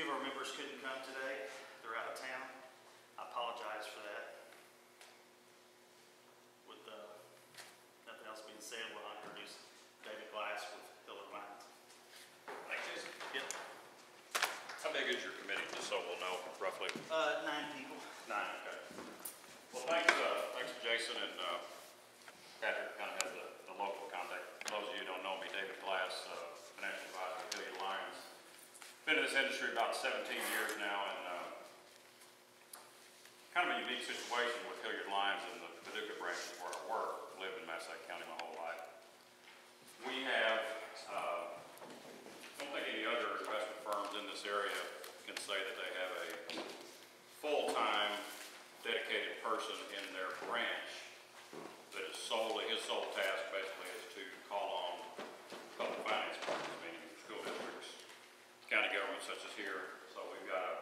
few of our members couldn't come today. They're out of town. I apologize for that. With nothing else being said, we'll introduce David Glass with Hilliard Lyons. Thanks, Jason. Yep. How big is your committee, just so we'll know roughly? 9 people. 9, okay. Well, thanks to Jason and Patrick kind of has the local contact. For those of you who don't know me, David Glass, financial advisor at Hilliard Lyons. Been in this industry about 17 years now, and kind of a unique situation with Hilliard Lyons and the Paducah branches where I work. Lived in Massac County my whole life. We have, I don't think any other investment firms in this area can say that they have a full-time dedicated person in their branch that is solely, his sole task basically is to call on public finance firms, meaning school districts, county governments such as here. So we've got a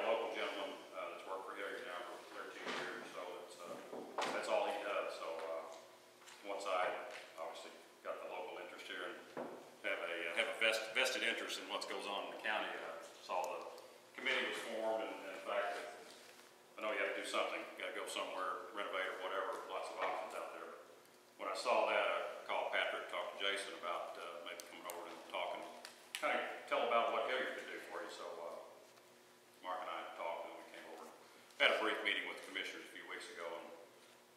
local gentleman that's worked for Hilliard now for 13 years, so that's all he does. So once I obviously got the local interest here and have a vested interest in what goes on in the county, saw the committee was formed, and in fact, I know you have to do something, you got to go somewhere, renovate or whatever, lots of options out there. When I saw that, I called Patrick, talked to Jason about maybe coming over and talking, kind of tell about what Hilliard could do for you. So Mark and I talked, and we came over and had a brief meeting with the commissioners a few weeks ago and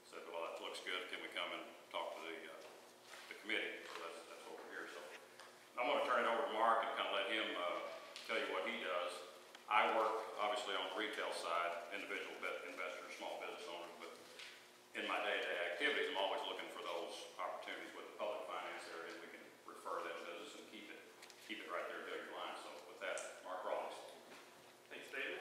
said, well, that looks good, can we come and talk to the committee? So that's what we're here. So I'm going to turn it over to Mark and kind of let him tell you what he does. I work obviously on the retail side, individual investors, small business owners, but in my day-to-day activities, I'm always looking for those opportunities with the public finance area. We can refer that business and keep it right there at Hilliard Lyons. So with that, Mark Rawlings. Thanks, David.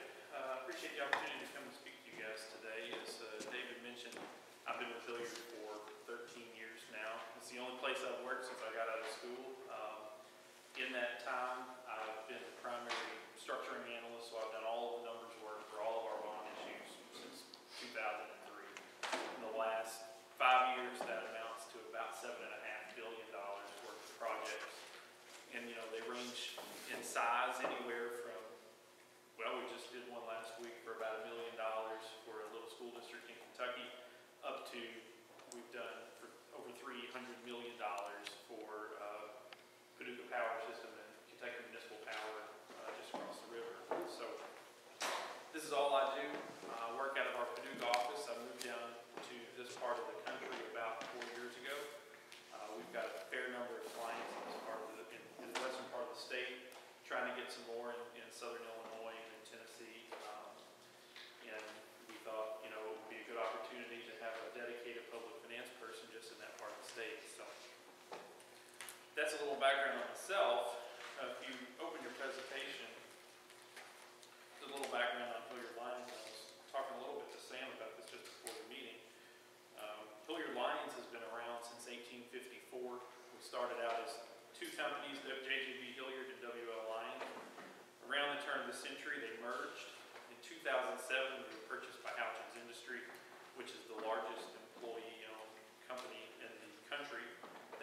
Appreciate the opportunity to come and speak to you guys today. As David mentioned, I've been with Hilliard for 13 years now. It's the only place I've worked since I got out of school. In that time, I've been the primary structuring analyst, so I've done all of the numbers work for all of our bond issues since 2003. In the last 5 years, that amounts to about $7.5 billion worth of projects. And, you know, they range in size anywhere from, well, we just did one last week for about $1 million for a little school district in Kentucky, up to, we've done for over $300 million for Paducah Power System and Kentucky Municipal Power just across the river. So this is all I do. I work out of our Paducah office. I moved down to this part of the country about 4 years ago. We've got a fair number of clients in this part of in the western part of the state, trying to get some more in southern Illinois and in Tennessee. And we thought, you know, it would be a good opportunity to have a dedicated public finance person just in that part of the state. So that's a little background on myself. If you open your presentation, there's a little background on Hilliard Lyons. I was talking a little bit to Sam about this just before the meeting. Hilliard Lyons has been around since 1854. We started out as 2 companies, JJB Hilliard and WL Lyons. Around the turn of the century, they merged. In 2007, we were purchased by Houchins Industry, which is the largest employee-owned company in the country.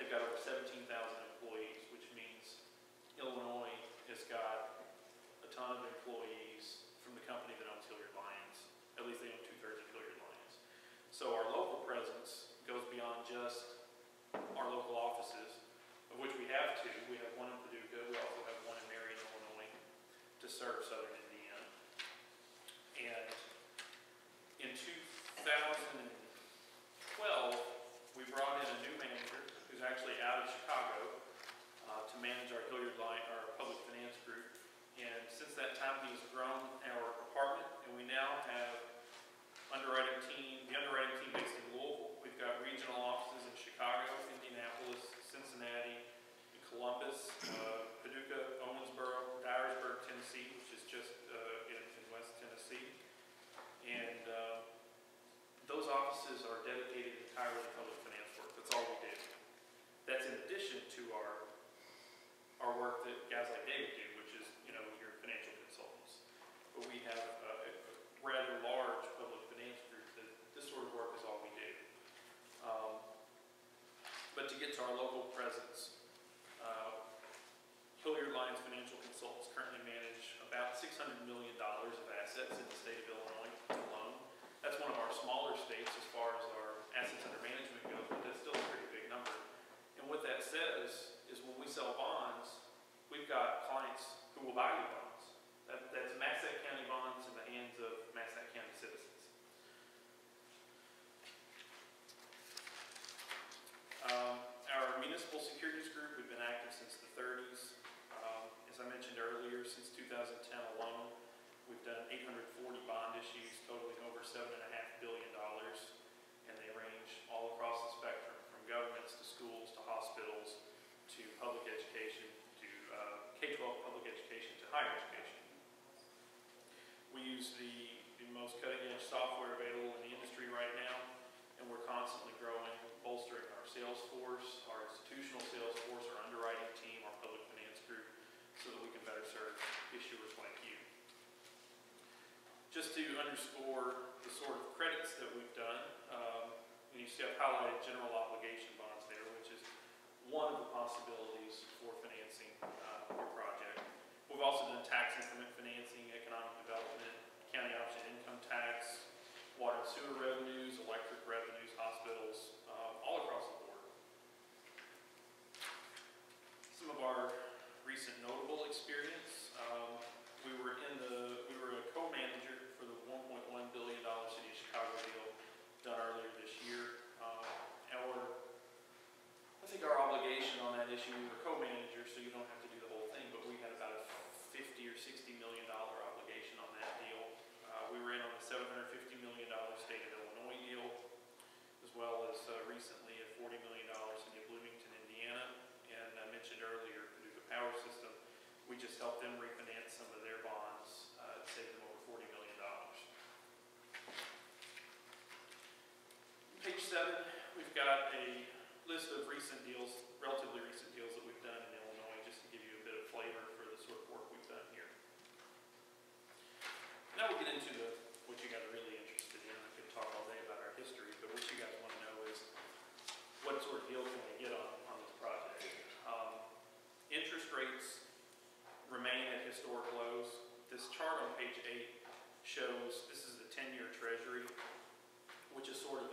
They've got over 17,000 employees, which means Illinois has got a ton of employees from the company that owns Hilliard Lyons. At least they own 2/3 of Hilliard Lyons. So our local presence goes beyond just our local offices, of which we have 2. We have one in Paducah. We also have one in Marion, Illinois, to serve southern Indiana. And in 2012, we brought in a new manager who's actually out of Chicago to manage our Hilliard Lyons, our public finance group. And since that time, he's grown our department, and we now have the underwriting team based in Louisville. We've got regional offices in Chicago, Indianapolis, Cincinnati, and Columbus, Paducah, Owensboro, Dyersburg, Tennessee, which is just in West Tennessee. And those offices are dedicated entirely to public finance work. That's all we do. That's in addition to our work that guys like David do, which is, you know, your financial consultants. But we have a rather large public finance group that this sort of work is all we do. But to get to our local presence, Hilliard Lyons Financial Consultants currently manage about $60 $600 million of assets in the state of Illinois alone. That's one of our smaller states as far as our assets under management goes, but that's still a pretty big number. And what that says is when we sell bonds, we've got clients who will buy your bonds. That's Massac County bonds in the hands of Massac County citizens. Our municipal securities group, we've been active since the 30s. As I mentioned earlier, since 2010 alone, we've done 840 bond issues totaling over $7.5 billion, and they range all across the spectrum, from governments to schools to hospitals to public education to K-12 public education to higher education. We use the most cutting-edge software available in the industry right now, and we're constantly growing, bolstering our sales force, our institutional sales force, our underwriting team, our public finance group, so that we can better serve issuers like you. Just to underscore the sort of credits that we've done, you see I've highlighted general obligation bonds there, which is one of the possibilities for financing your project. We've also done tax increment financing, economic development, county option income tax, water and sewer revenues, electric revenues, hospitals, all across the board. Some of our recent notable experience, we were a co-manager for the $1.1 billion City of Chicago deal done earlier this year. I think our obligation on that issue, we were co-manager, so you don't have to do the whole thing, but we had about a $50 or $60 million obligation on that deal. We were in on the $750 million state of Illinois deal, as well as recently a $40 million City of Bloomington, Indiana, and I mentioned earlier Paducah Power System. We just helped them refinance some of their bonds, save them over $40 million. Page 7, we've got a list of recent deals, relatively recent deals that we've done in Illinois, just to give you a bit of flavor for the sort of work we've done here. Now we'll get into what you guys are really interested in. I could talk all day about our history, but what you guys want to know is what sort of deal can we get on this project. Interest rates remain at historic lows. This chart on page 8 shows, this is the 10-year treasury, which is sort of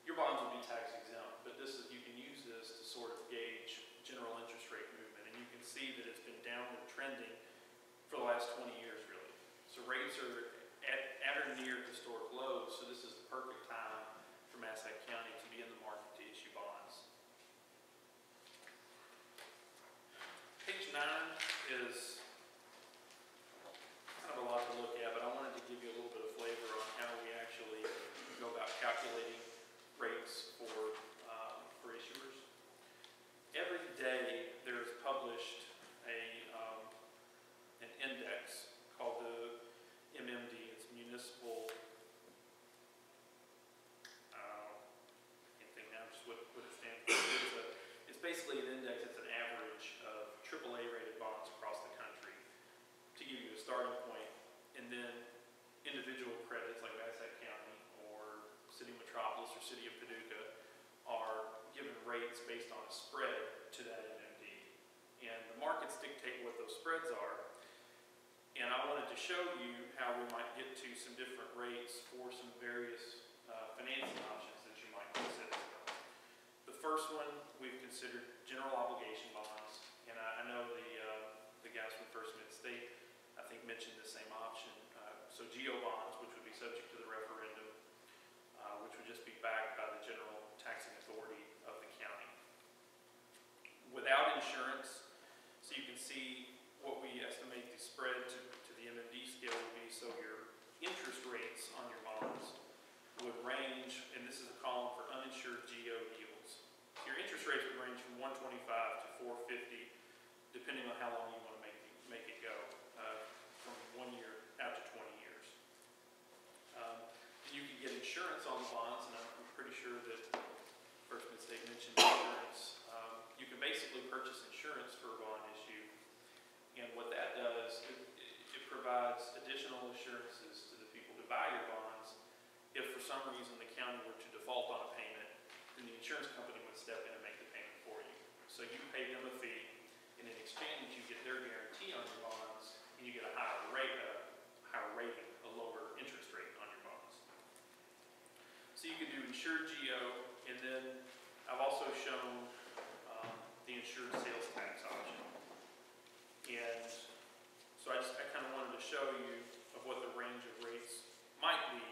your bonds will be tax exempt, but you can use this to sort of gauge general interest rate movement, and you can see that it's been downward trending for the last 20 years, really. So rates are at or near historic lows, so this is the perfect time for Massac County to be in the market to issue bonds. Page 9 is kind of a lot to look at, but I wanted to give you a little bit of flavor on how we actually go about calculating rates for issuers. Every day there is published an index called the MMD. It's municipal. Can't think now just what it stands for. It's basically an index. It's an average of AAA rated bonds across the country to give you a starting point, and then individual credits like Massac County or City Metropolis or City of Paducah are given rates based on a spread to that MMD. And the markets dictate what those spreads are. And I wanted to show you how we might get to some different rates for some various financing options that you might consider. The first one we've considered general obligation bonds. And I know the guys from First Mid-State, I think, mentioned the same option. So GO bonds, which would be subject to the referendum, which would just be backed by the general taxing authority of the county. Without insurance, so you can see what we estimate the spread to the MMD scale would be, so your interest rates on your bonds would range, and this is a column for uninsured GO yields. Your interest rates would range from 125 to 450, depending on how long you want to make it go, from 1 year out to 20 years. You can get insurance on the bonds, and I'm pretty sure that First Mid-State mentioned insurance. You can basically purchase insurance for a bond issue, and what that does, it provides additional assurances to the people to buy your bonds. If for some reason the county were to default on a payment, then the insurance company would step in and make the payment for you. So you pay them a fee, and in exchange you get their guarantee on your bonds, and you get a higher rate, higher rating, a lower interest rate on your bonds. So you can do insured GO, and then I've also shown the insured sales tax option. And so I kind of wanted to show you of what the range of rates might be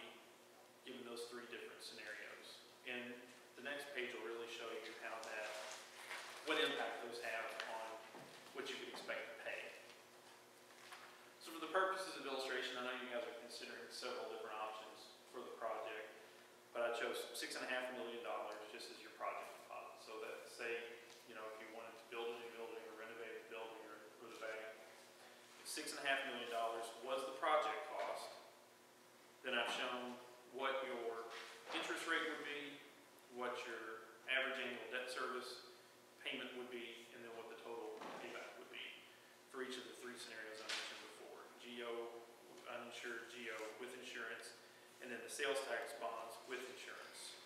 given those three different scenarios. And the next page will really show you how what impact those have on what you could expect to pay. So for the purposes of illustration, I know you guys are considering several different options for the project, but I chose $6.5 million just as your project deposit. So that, say, if you wanted to build a new building or renovate a building or the bank, $6.5 million was the project cost. Then I've shown what your interest rate would be, what your average annual debt service payment would be, and then what the total payback would be for each of the three scenarios I mentioned before. GO, uninsured, GO with insurance, and then the sales tax bonds with insurance.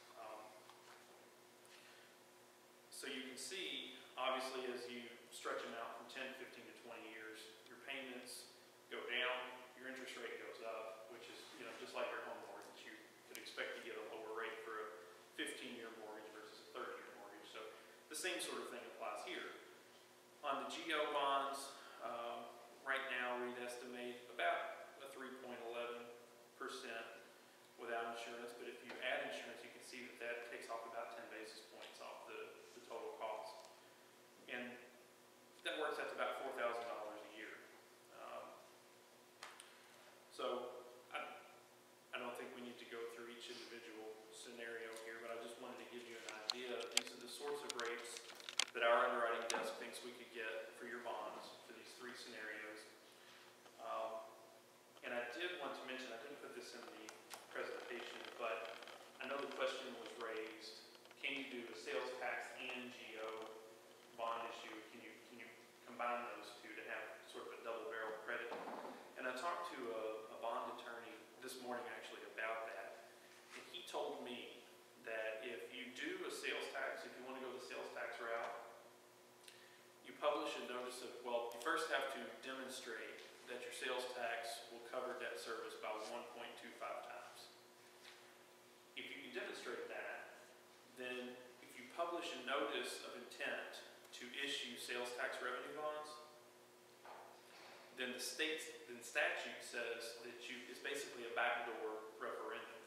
So you can see, obviously, as you stretch them out from 10, 15 to 20 years, your payments go down, your interest rate goes up, which is, just like your home mortgage. You could expect to get a lower rate for a 15-year mortgage versus a 30-year mortgage. So the same sort of thing applies here. On the GO bonds, right now we'd estimate about a 3.11% without insurance, but if you add insurance, you can see that takes off about 10 basis points off the total cost. And that works out to about $4,000 a year. So I don't think we need to go through each individual scenario here, but I just wanted to give you an idea. These are the sorts of rates that our underwriting desk thinks we could get for your bonds for these three scenarios. And I did want to mention, I didn't put this in the presentation, but I know the question was raised, can you do a sales tax and GO bond issue? Can you combine those two to have sort of a double barrel credit? And I talked to a bond attorney this morning actually about that, and he told me that if you do a sales tax, if you want to go the sales tax route, you publish a notice of, well, you first have to demonstrate that your sales tax will cover debt service by 1.25 times. If you can demonstrate that, then if you publish a notice of intent to issue sales tax revenue bonds, then the statute says that it's basically a backdoor referendum.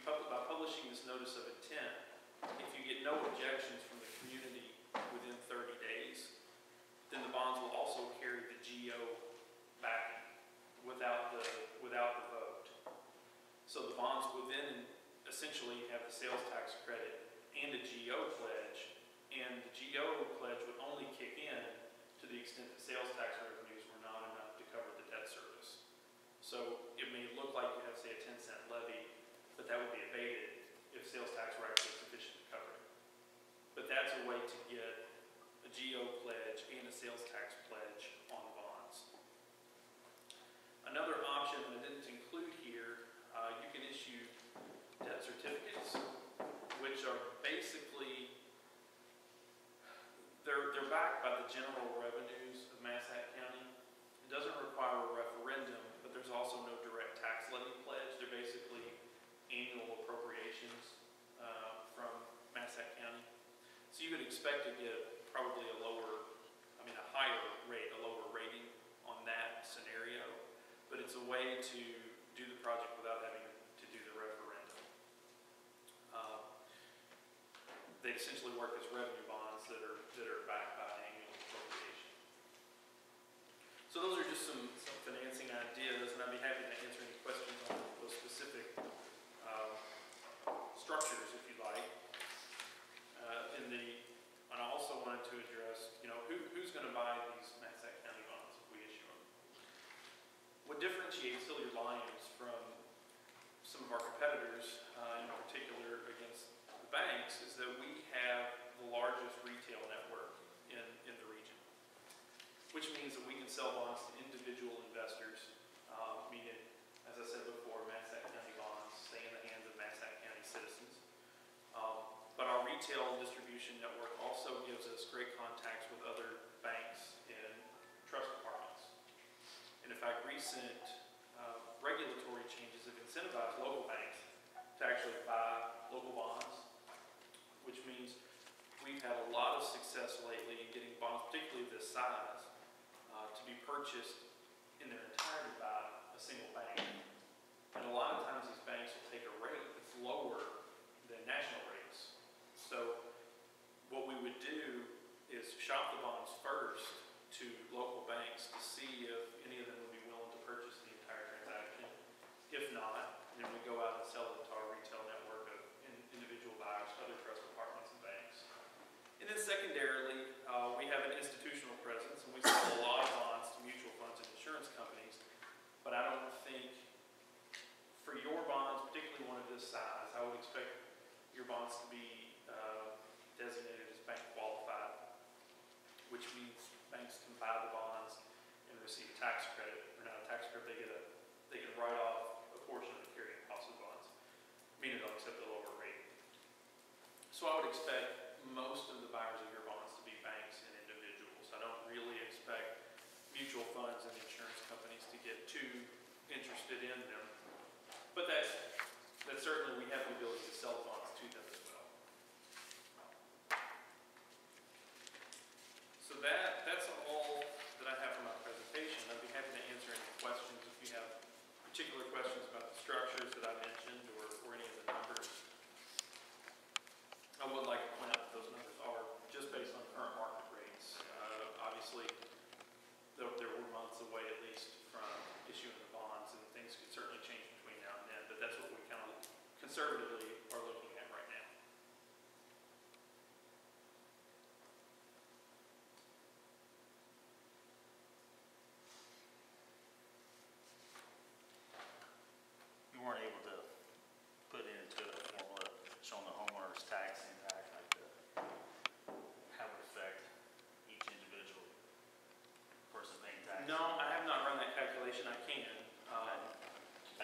By publishing this notice of intent, if you get no objections from the community within 30 days, then the bonds will also carry the GO backing without the vote. So the bonds will then essentially have the sales tax credit and a GO pledge, and the GO pledge would only kick in to the extent that sales tax revenues were not enough to cover the debt service. So it may look like you have, say, a 10-cent levy, but that would be abated if sales tax were actually sufficient to cover it. But that's a way to get a GO pledge and a sales tax pledge on bonds. Another option that I didn't include here, you can issue debt certificates, which are basically, they're backed by the general revenues of Massac County. It doesn't require a referendum, but there's also no direct tax levy pledge. They're basically annual appropriations from Massac County. So you would expect to get probably a higher rate, a lower rating on that scenario, but it's a way to do the project without having to do the referendum. They essentially work as revenue bonds that are backed by annual appropriation. So those are just some financing ideas, and I'd be happy to answer any questions on those specific structures, if you like. And I also wanted to address, who's going to buy these Massac County bonds if we issue them? What differentiates Hilliard Lyons from some of our competitors, in particular against the banks, is that we have the largest retail network in the region, which means that we can sell bonds to individual investors, meaning, as I said before, Massac County bonds stay in the hands of Massac County citizens. But our retail distribution network also gives us great contacts with other banks and trust departments. And in fact, recent regulatory changes have incentivized local banks to actually buy local bonds, which means we've had a lot of success lately in getting bonds, particularly of this size, to be purchased in their entirety by a single bank. And a lot of times these banks will take a rate that's lower than national rates. So what we would do is shop the bonds first to local banks to see if any of them would be willing to purchase the entire transaction. If not, then we go out and sell it to our retail network of individual buyers, other trust departments and banks. And then secondarily, we have an institutional presence, and we sell a lot of bonds to mutual funds and insurance companies. But I don't think, for your bonds, particularly one of this size, I would expect your bonds to be designated as bank qualified, which means banks can buy the bonds and receive a tax credit, or not a tax credit, they can write off a portion of the carrying cost of the bonds, meaning they'll accept a lower rate. So I would expect most of the buyers of your bonds to be banks and individuals. I don't really expect mutual funds and insurance companies to get too interested in them. But that certainly we have the ability to sell bonds to them as well. So that's all that I have for my presentation. I'd be happy to answer any questions if you have particular questions about the structures that I mentioned or any of the numbers. I would like to point out that those numbers are just based on current market rates. Obviously, there were months away at least from issuing the bonds, and things could certainly change between now and then, but that's what we kind of conservatively are looking at right now. You weren't able to put it into a formula showing the homeowner's tax impact, like how it would affect each individual person paying tax? No, I have not run that calculation. I can. I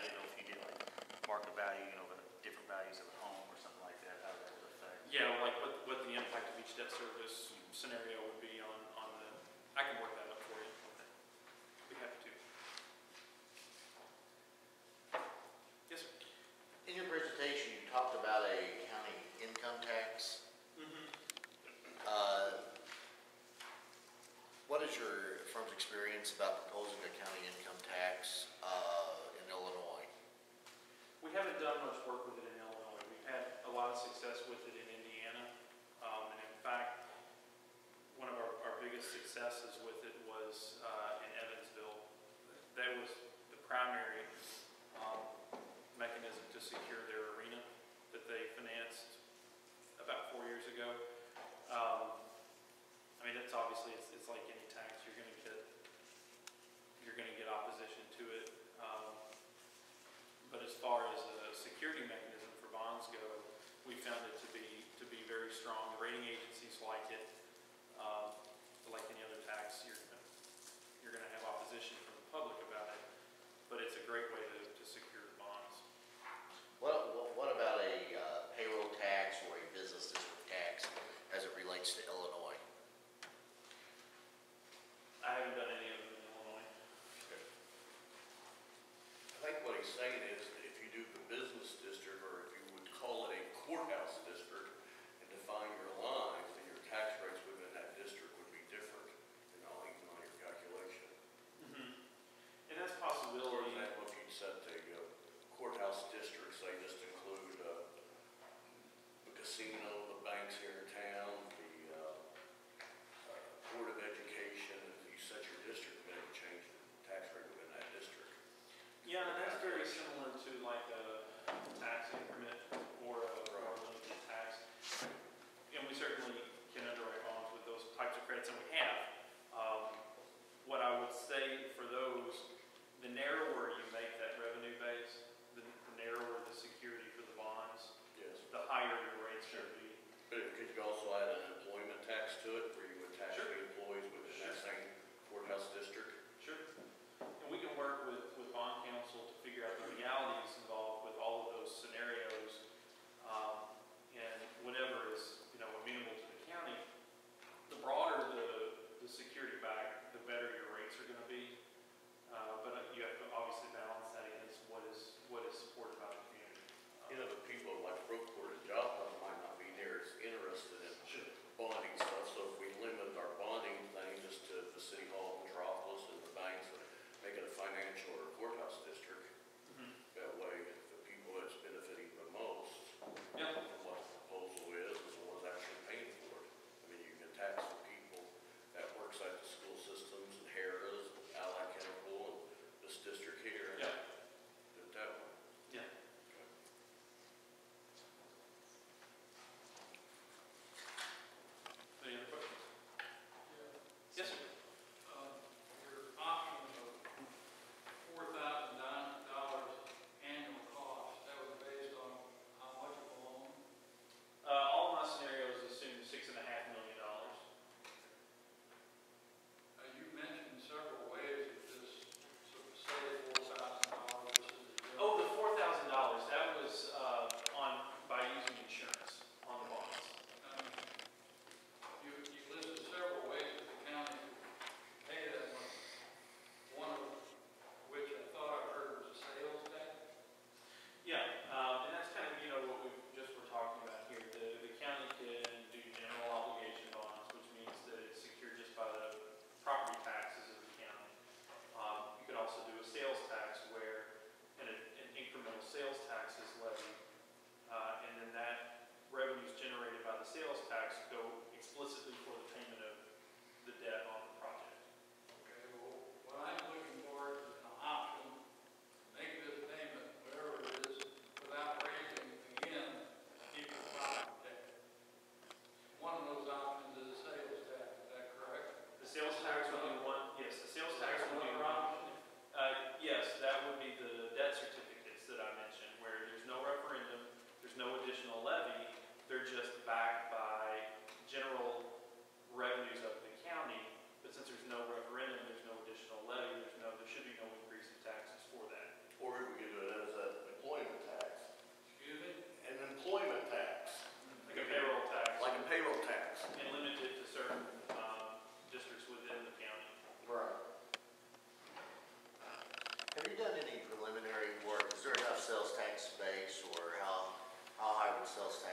didn't know if you did like market value, the different values of a home or something like that, how that would affect. Yeah, like what the impact of each debt service scenario would be on the, I can work that up for you. Be happy to. Yes, sir. In your presentation, you talked about a county income tax. What is your firm's experience about proposing a county income tax in Illinois? We haven't done much work with it in Illinois. We've had a lot of success with it in Indiana. And in fact, one of our biggest successes with it was in Evansville. That was the primary mechanism to secure their arena that they financed about 4 years ago. I mean, it's obviously, it's like any tax, you're going to get opposition to it. But as far as a security mechanism for bonds go, we found it to be very strong. The rating agencies like it. Like any other tax, you're going to have opposition from the public about it. But it's a great way to secure the bonds. What about a payroll tax or a business district tax as it relates to Illinois? I haven't done any of them in Illinois. I think what he's saying is that if you do the business district, or if you would call it a courthouse district and define your lines, then your tax rates within that district would be different, even on your calculation. And that's a For possibility. example, if you set the courthouse districts, they just include the casino, the banks here in town, the Board of Education. If you set your district, then it would change the tax rate within that district. Yeah, and that's very similar to like a tax increment or a limited tax. And we certainly can underwrite bonds with those types of credits, and we have. What I would say for those, the narrower you make that revenue base, the narrower the security for the bonds, Yes. the higher your rates should be. But could you also add an employment tax to it, where you would tax Sure. the employees within that same courthouse district? Sure. And we can work with bond counsel to figure out the legalities involved with all of those scenarios, and whatever is, amenable to the county. The broader the security back, the better your rates are going to be.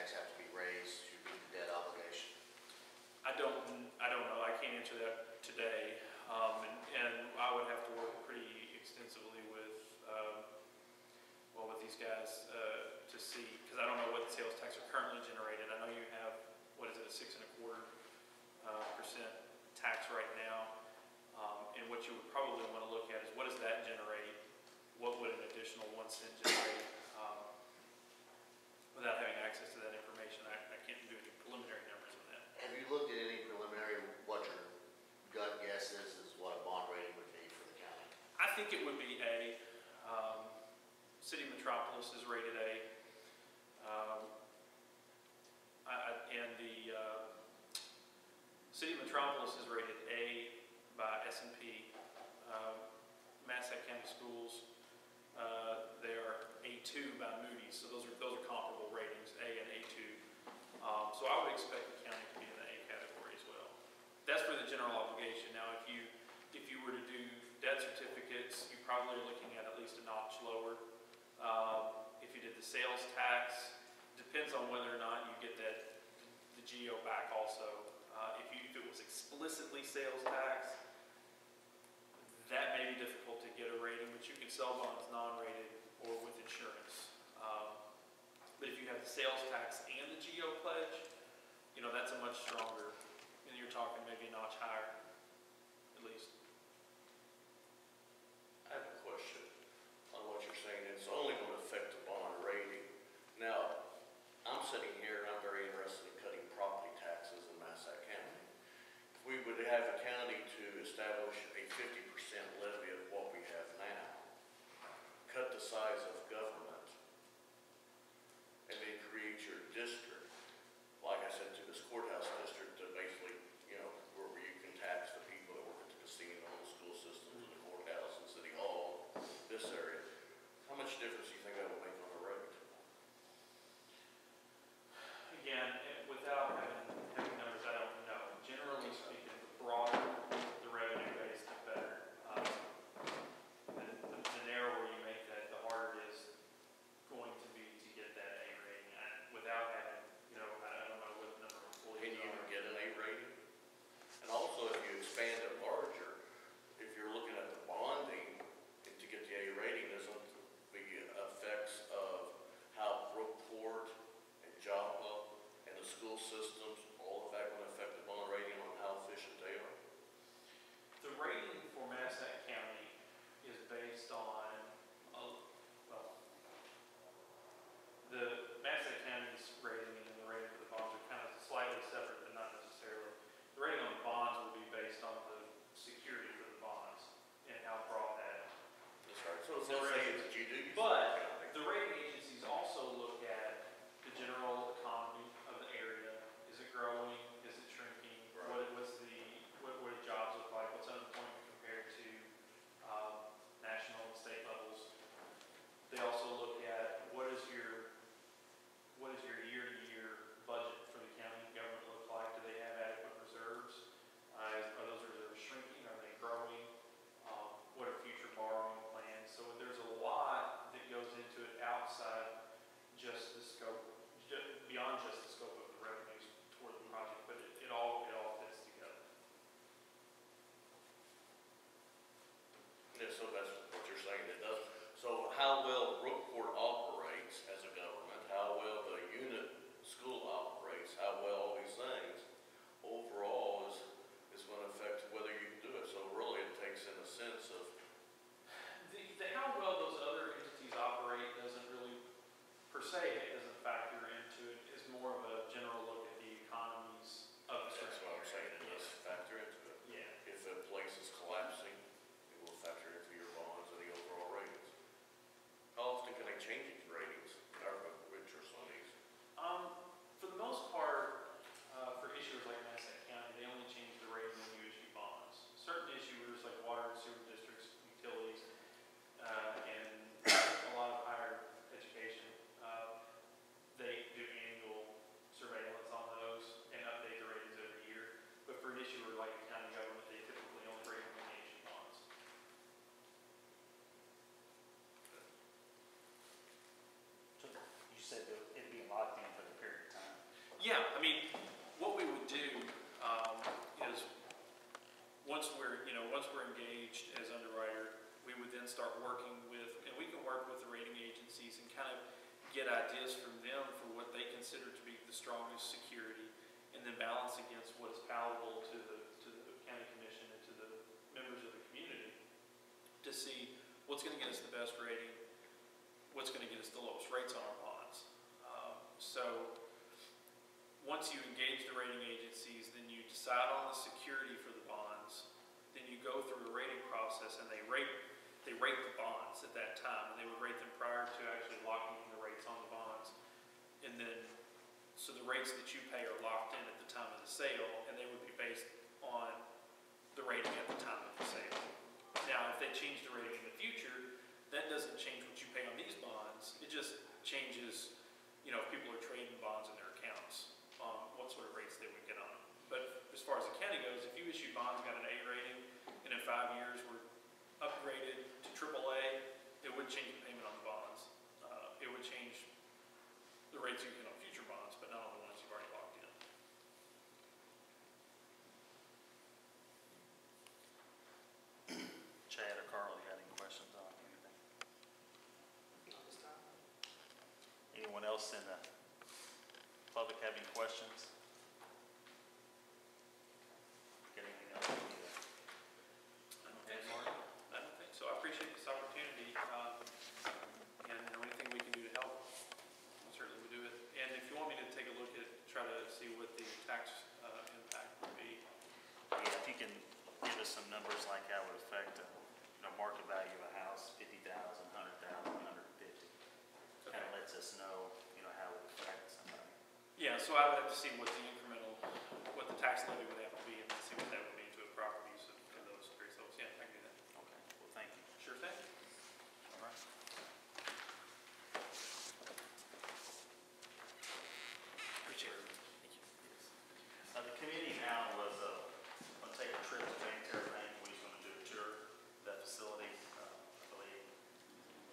tax have to be raised to meet the debt obligation? I don't know, I can't answer that today. And I would have to work pretty extensively with, with these guys, to see, because I don't know what the sales tax are currently generated. I know you have, what is it, a 6.25% tax right now. And what you would probably want to look at is what does that generate? What would an additional 1 cent generate? Without having access to that information, I can't do any preliminary numbers on that. Have you looked at any preliminary, what your gut guess is what a bond rating would be for the county? I think it would be A. City Metropolis is rated A. And the City Metropolis is rated A by S&P. Massac County Schools, they are A2 by Moody's, so those are comparable ratings, A and A2. So I would expect the county to be in the A category as well. That's for the general obligation. Now, if you were to do debt certificates, you probably are looking at least a notch lower. If you did the sales tax, depends on whether or not you get the GO back also. If it was explicitly sales tax, that may be difficult to get a rating, but you can sell bonds non-rated or with insurance. But if you have the sales tax and the GO pledge, that's a much stronger, and you're talking maybe a notch higher, at least. I have a question on what you're saying. It's only going to affect the bond rating. Now, I'm sitting here and I'm very interested in cutting property taxes in Massac County. If we would have a county to establish a 50% levy of what we have now, cut the size of government, and then create your district, like I said, to this courthouse district, to basically, where you can tax the people that work at the casino, the school systems, the courthouse, and city hall, this area. How much difference do you think that will make on the rate? Again, without having numbers, I don't know. Generally speaking, the broader the revenue base, the better. The narrower you make that, the harder it is going to be to get that A rating. Without having, I don't know what the number of employees Can you even are. get an A rating? And also, if you expand it larger, if you're looking at the bonding, and to get the A rating, isn't the effects of how Brookport and Joppa and the school systems, all of that going to affect the bond rating on how efficient they are? The rating for Massac County is based on, the Massac County's rating and the rating for the bonds are kind of slightly separate, but not necessarily. The rating on the bonds will be based on the security for the bonds and how broad that. That's right. So it's let's say that you do use But the county. the rating agencies also look at the general economy of the area. Is it Yeah, I mean, what we would do is once we're engaged as underwriter, we would then start working with, and we can work with the rating agencies and kind of get ideas from them for what they consider to be the strongest security, and then balance against what is palatable to the county commission and to the members of the community to see what's going to get us the best rating, what's going to get us the lowest rates on our bonds. So once you engage the rating agencies, then you decide on the security for the bonds. Then you go through a rating process, and they rate the bonds at that time, and they would rate them prior to actually locking in the rates on the bonds. And then, so the rates that you pay are locked in at the time of the sale, and they would be based on the rating at the time of the sale. Now, if they change the rating in the future, that doesn't change what you pay on these bonds. It just changes, if people are trading bonds in their accounts, what sort of rates they would get on them. But as far as the county goes, if you issue bonds got an A rating, and in 5 years were upgraded to AAA, it would change the payment on the bonds. It would change the rates you get on future bonds, but not on the ones you've already locked in. Chad or Carl, you got any questions on anything? Anyone else in the public have any questions? Got anything else? I don't think so. I appreciate this opportunity, and anything we can do to help, certainly we do it. And if you want me to take a look at, try to see what the tax impact would be. Yeah, if you can give us some numbers like how it would affect, market value of a house, 50,000, 100,000, 150. Kind of lets us know, how it would affect somebody. Yeah, so I would have to see what the incremental, what the tax levy would have to be, and then see what that would mean to a property use of those three. So yeah, I can do that. Okay, well, thank you. Sure thing. All right. Appreciate it. Thank you. The committee now was going to take a trip to Banterra Bank. We was going to do a tour of that facility. I believe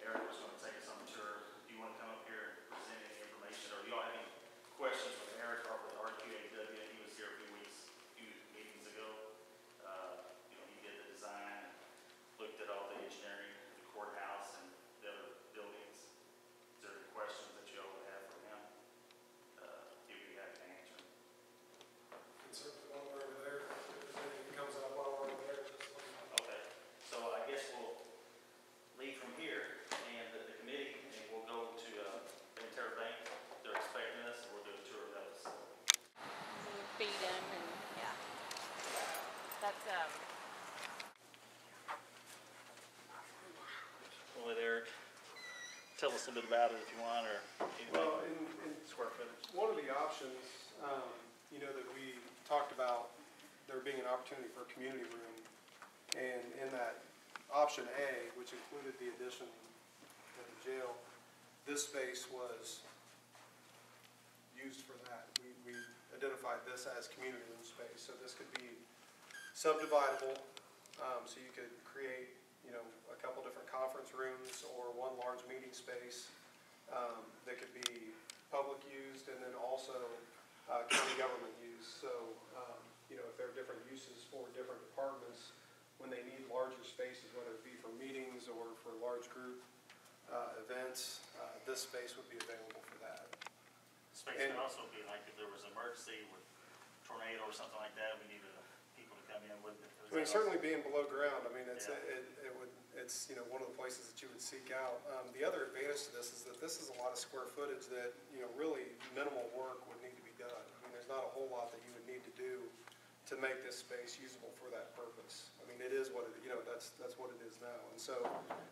Eric was going to take us on a tour. Do you want to come up here and present any information, or do y'all have any questions with Eric or with RQAW? He was here a few meetings ago. He did the design, looked at all the engineering, the courthouse, and the other buildings. Is there any questions that you all would have for him? He'd be happy to answer. Concerns while we're over there, if there's anything that comes up while we're over there, just let me know. Okay, so I guess we'll leave from here, and the committee, and we'll go to Banterra Bank. They're expecting us, and we'll do a tour of that facility. You beat him, and yeah, that's We'll let Eric tell us a bit about it if you want, or anything. Well, in Square footage. one of the options, that we talked about, there being an opportunity for a community room, and in that option A, which included the addition at the jail, this space was used for that. We identified this as community room space, so this could be subdividable, so you could create, a couple different conference rooms or one large meeting space that could be public used, and then also county government use. So, if there are different uses for different departments, when they need larger spaces, whether it be for meetings or for large group events, this space would be available for that. Space could also be like if there was an emergency with tornado or something like that, we needed people to come in, wouldn't it? I mean, certainly being below ground, I mean, it's, Yeah. it's, one of the places that you would seek out. The other advantage to this is that this is a lot of square footage that, really minimal work would need to be done. I mean, there's not a whole lot that you would need to do to make this space usable for that purpose. I mean, it is what it, that's what it is now. And so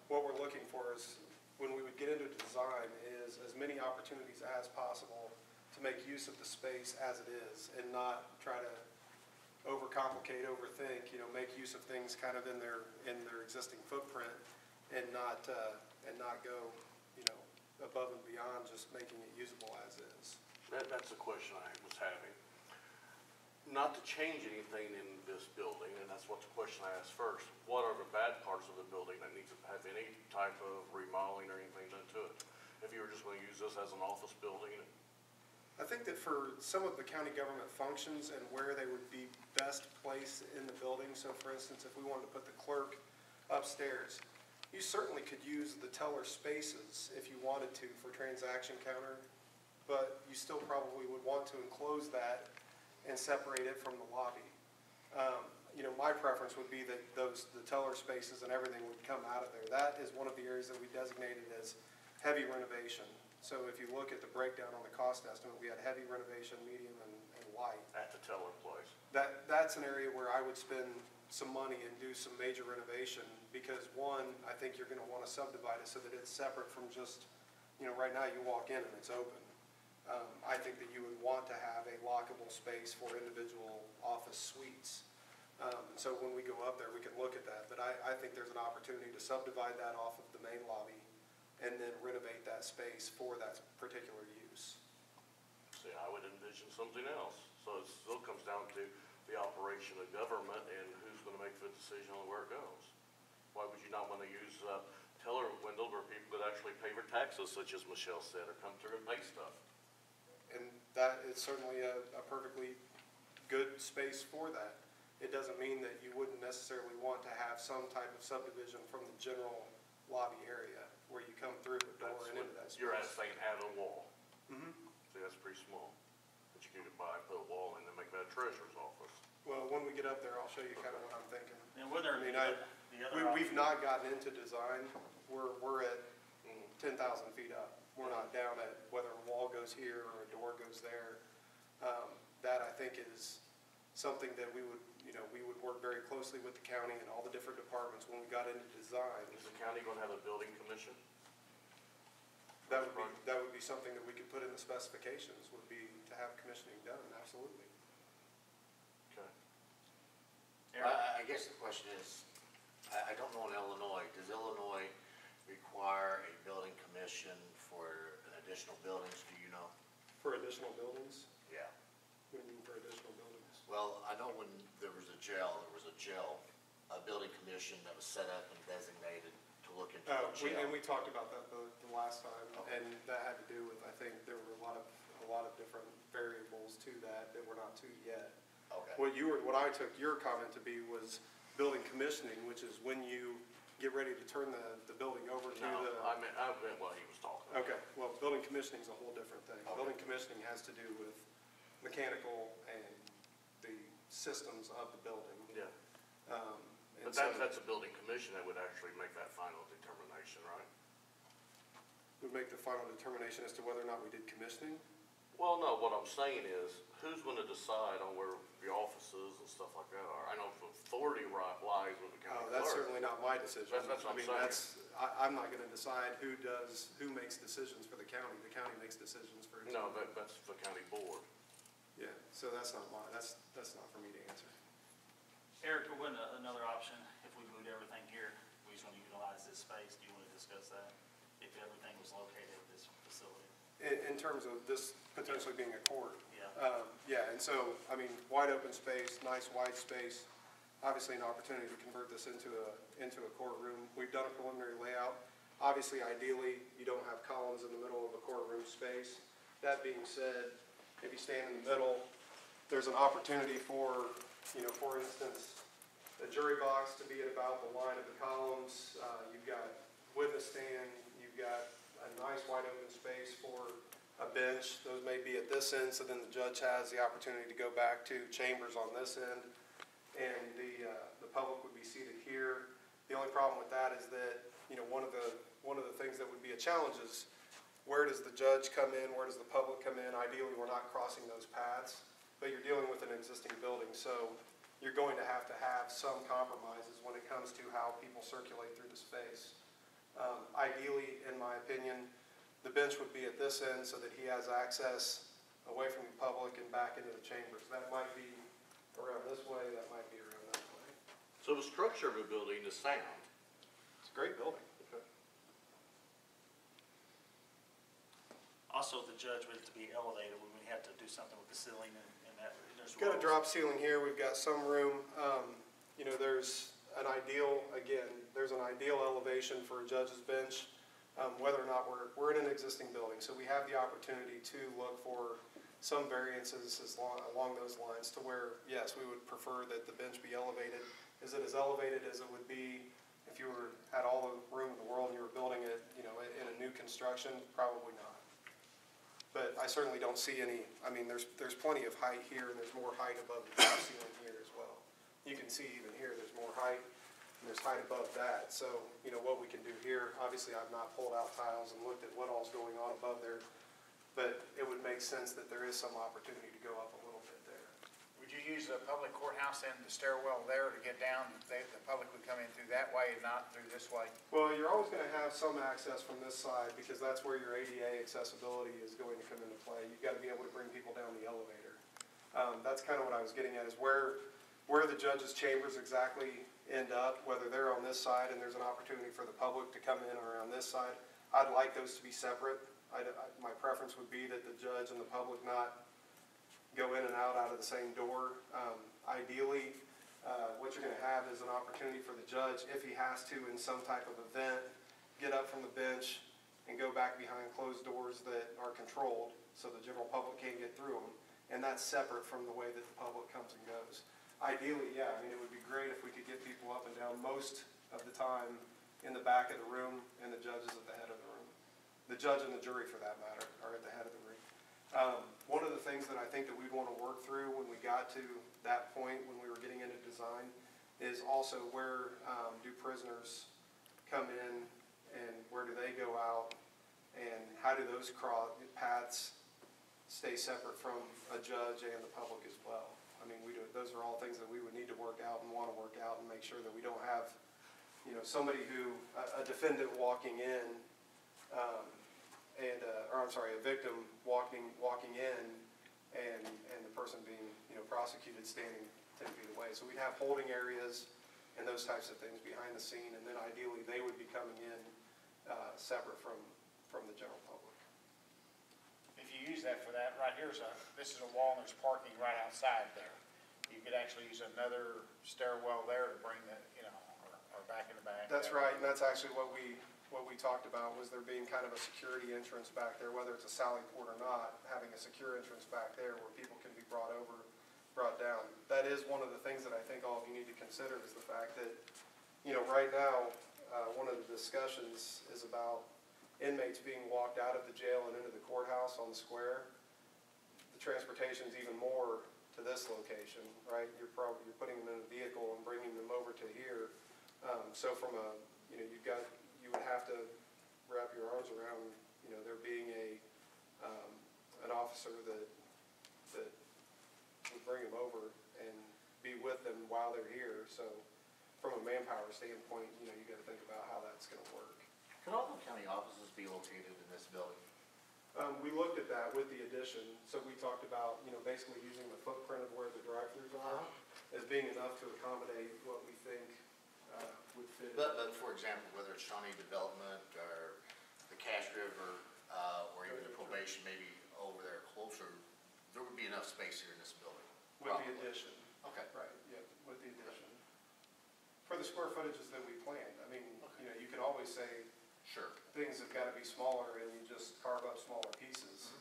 what we're looking for is, when we would get into design, is as many opportunities as possible to make use of the space as it is, and not try to overcomplicate, overthink, make use of things kind of in their existing footprint, and not go, above and beyond just making it usable as is. That's the question I was having. Not to change anything in this building, and that's what the question I asked first. What are the bad parts of the building that needs to have any type of remodeling or anything done to it? If you were just going to use this as an office building, I think that for some of the county government functions and where they would be best placed in the building, so for instance, if we wanted to put the clerk upstairs, you certainly could use the teller spaces if you wanted to for transaction counter, but you still probably would want to enclose that and separate it from the lobby. You know, my preference would be that the teller spaces and everything would come out of there. That is one of the areas that we designated as heavy renovation. So if you look at the breakdown on the cost estimate, we had heavy renovation, medium, and light. At the teller place. That's an area where I would spend some money and do some major renovation, because one, I think you're gonna wanna subdivide it so that it's separate from just, you know, right now you walk in and it's open. I think that you would want to have a lockable space for individual office suites. And so when we go up there, we can look at that, but I think there's an opportunity to subdivide that off of the main lobby and then renovate that space for that particular use. See, I would envision something else. So it still comes down to the operation of government and who's gonna make the decision on where it goes. Why would you not wanna use, teller window where people could actually pay their taxes, such as Michelle said, or come through and pay stuff? And that is certainly a perfectly good space for that. It doesn't mean that you wouldn't necessarily want to have some type of subdivision from the general lobby area where you come through the door That's and what into that space. you're at saying add a wall. Mhm. See, that's pretty small. But you could buy, put a wall in and make that a treasurer's office. Well, when we get up there, I'll show you kind of what I'm thinking. And whether I mean, the other we've option, not gotten into design. We're at 10,000 feet up. We're not down at whether a wall goes here or a door goes there. That I think is something that we would work very closely with the county and all the different departments when we got into design. Is the county gonna have a building commission? That would be something that we could put in the specifications, would be to have commissioning done, absolutely. Okay. Eric, I guess the question is, I don't know in Illinois, does Illinois require a building commission for an additional buildings, do you know? For additional buildings? Yeah. What do you mean for additional buildings? Well, I know when there was a building commission that was set up and designated to look into the jail. And we talked about that the last time, Okay. and that had to do with, I think, there were a lot of different variables to that we're not to yet. Okay. What I took your comment to be was building commissioning, which is when you get ready to turn the building over to No, the. I meant what he was talking about. Okay, well, building commissioning is a whole different thing. Okay. Building commissioning has to do with mechanical and the systems of the building. Yeah. And But so that's a building commission that would actually make that final determination, right? would make the final determination as to whether or not we did commissioning. Well, no, what I'm saying is, who's gonna decide on where the offices and stuff like that are? I know the authority lies with the county clerk. That's certainly not my decision. That's what I'm saying. I'm not gonna decide who makes decisions for the county. The county makes decisions for its. No, that's the county board. Yeah, so that's not not for me to answer. Eric, wouldn't another option, if we moved everything here, we just want to utilize this space, do you want to discuss that? If everything was located at this facility? In terms of this potentially being a court. Yeah. Yeah, and so, I mean, wide open space, nice wide space, obviously an opportunity to convert this into a courtroom. We've done a preliminary layout. Obviously, ideally, you don't have columns in the middle of a courtroom space. That being said, if you stand in the middle, there's an opportunity for, for instance, a jury box to be at about the line of the columns. You've got witness stand, you've got a nice wide open space for a bench. Those may be at this end, so then the judge has the opportunity to go back to chambers on this end, and the public would be seated here. The only problem with that is that, one of the things that would be a challenge is, where does the judge come in, where does the public come in? Ideally, we're not crossing those paths, but you're dealing with an existing building, so you're going to have some compromises when it comes to how people circulate through the space. Ideally, in my opinion, the bench would be at this end so that he has access away from the public and back into the chambers. That might be around this way, that might be around that way. So the structure of the building is sound. It's a great building. Also, the judge would have to be elevated, we would have to do something with the ceiling and that. There's We've got a walls. drop ceiling here, we've got some room. There's an ideal elevation for a judge's bench, whether or not we're in an existing building. So we have the opportunity to look for some variances along those lines to where, yes, we would prefer that the bench be elevated. Is it as elevated as it would be if you had all the room in the world and you were building it, you know, in a new construction? Probably not. But I certainly don't see any, I mean, there's plenty of height here, and there's more height above the drop ceiling here as well. You can see even here, there's more height, and there's height above that. So, you know, what we can do here, obviously I've not pulled out tiles and looked at what all's going on above there, but it would make sense that there is some opportunity to go up a little bit there. Would you use the public courthouse and the stairwell there to get down? The public would come in through that way and not through this way? Well, you're always going to have some access from this side because that's where your ADA accessibility is going to come into play. You've got to be able to bring people down the elevator. That's kind of what I was getting at, is where the judges' chambers exactly end up, whether they're on this side and there's an opportunity for the public to come in or on this side. I'd like those to be separate. My preference would be that the judge and the public not go in and out of the same door. Ideally, what you're going to have is an opportunity for the judge, if he has to in some type of event, get up from the bench and go back behind closed doors that are controlled so the general public can't get through them. And that's separate from the way that the public comes and goes. Ideally, yeah, I mean, it would be great if we could get people up and down most of the time in the back of the room and the judge is at the head of the room. The judge and the jury, for that matter, are at the head of the room. One of the things that I think that we'd want to work through when we got to that point, when we were getting into design, is also where do prisoners come in and where do they go out, and how do those paths stay separate from a judge and the public as well. I mean, those are all things that we would need to work out and want to work out and make sure that we don't have, you know, somebody a defendant walking in, a victim walking in and the person being, you know, prosecuted standing 10 feet away. So we'd have holding areas and those types of things behind the scene, and then ideally they would be coming in separate from the general public. If you use that for that, right here's this is a wall and there's parking right outside there. You could actually use another stairwell there to bring the, you know, or back in the back. That's right, and that's actually what we talked about, was there being kind of a security entrance back there, whether it's a sally port or not, having a secure entrance back there where people can be brought down. That is one of the things that I think all of you need to consider, is the fact that, you know, right now, one of the discussions is about inmates being walked out of the jail and into the courthouse on the square. The transportation's even more to this location, right? You're putting them in a vehicle and bringing them over to here. So from a, you know, you would have to wrap your arms around, you know, there being an officer that would bring them over and be with them while they're here. So from a manpower standpoint, you know, you got to think about how that's going to work. Could all the county offices be located in this building? We looked at that with the addition, so we talked about, you know, basically using the footprint of where the drive-throughs are as being enough to accommodate what we think would fit. But for example, whether it's Shawnee Development or the Cash River, or even the probation maybe over there closer, there would be enough space here in this building. With probably. the addition. Okay. Right, yeah, with the addition. For the square footages that we planned, I mean, you know, you can always say, sure, things have got to be smaller and you just carve up smaller pieces.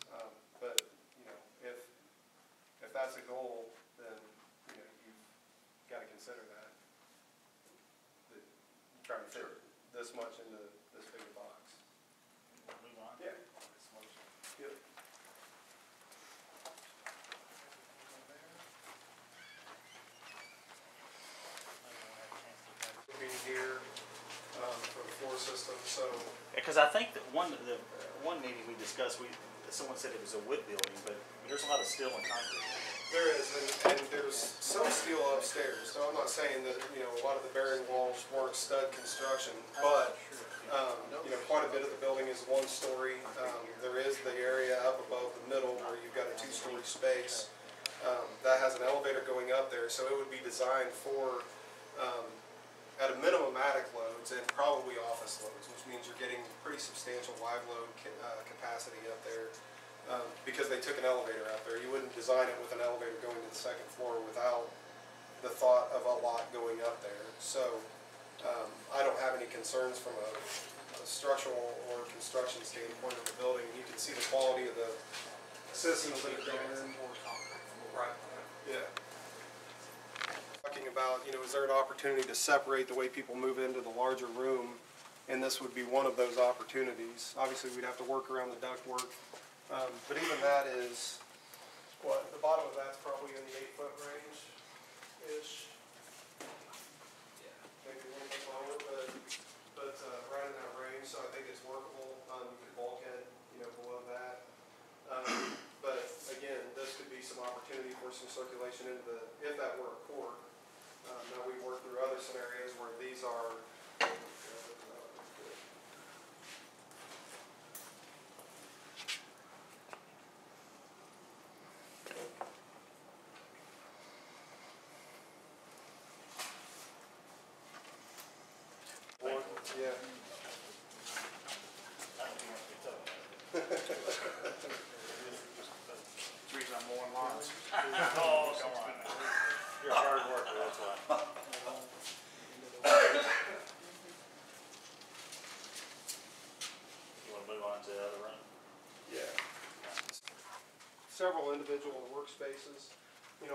But, you know, if that's a goal, then, you know, you've got to consider that. Trying to fit this much into this big box. Move on. Yeah. Yep. Being here for the floor system, so. Because I think that one meeting we discussed, someone said it was a wood building, but there's a lot of steel and concrete. There is, and there's some steel upstairs, so I'm not saying that, you know, a lot of the bearing walls weren't stud construction, but, you know, quite a bit of the building is one story. There is the area up above the middle where you've got a two-story space. That has an elevator going up there, so it would be designed for, at a minimum, attic loads and probably office loads, which means you're getting pretty substantial live load capacity up there. Because they took an elevator out there. You wouldn't design it with an elevator going to the second floor without the thought of a lot going up there. So I don't have any concerns from a structural or construction standpoint of the building. You can see the quality of systems that are going in. Right. Yeah. Talking about, is there an opportunity to separate the way people move into the larger room? And this would be one of those opportunities. Obviously, we'd have to work around the ductwork, but even that is, the bottom of that's probably in the 8-foot range-ish. Maybe a little bit lower, but right in that range, so I think it's workable. You could bulkhead, below that. But again, this could be some opportunity for some circulation into if that were a court. Now we work through other scenarios where these are, yeah. That's the reason I'm mowing lawns. Oh, come on. You're a hard worker, that's why. You wanna move on to the other room? Yeah. Several individual workspaces.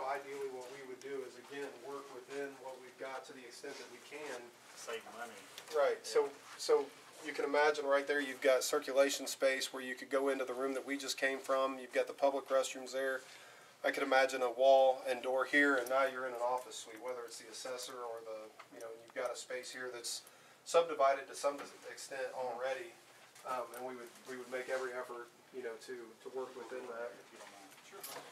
Ideally what we would do is, again, work within what we've got to the extent that we can. Save money. Right, so you can imagine right there, you've got circulation space where you could go into the room that we just came from. You've got the public restrooms there. I could imagine a wall and door here, and now you're in an office suite, whether it's the assessor or you've got a space here that's subdivided to some extent already. And we would make every effort, to work within that.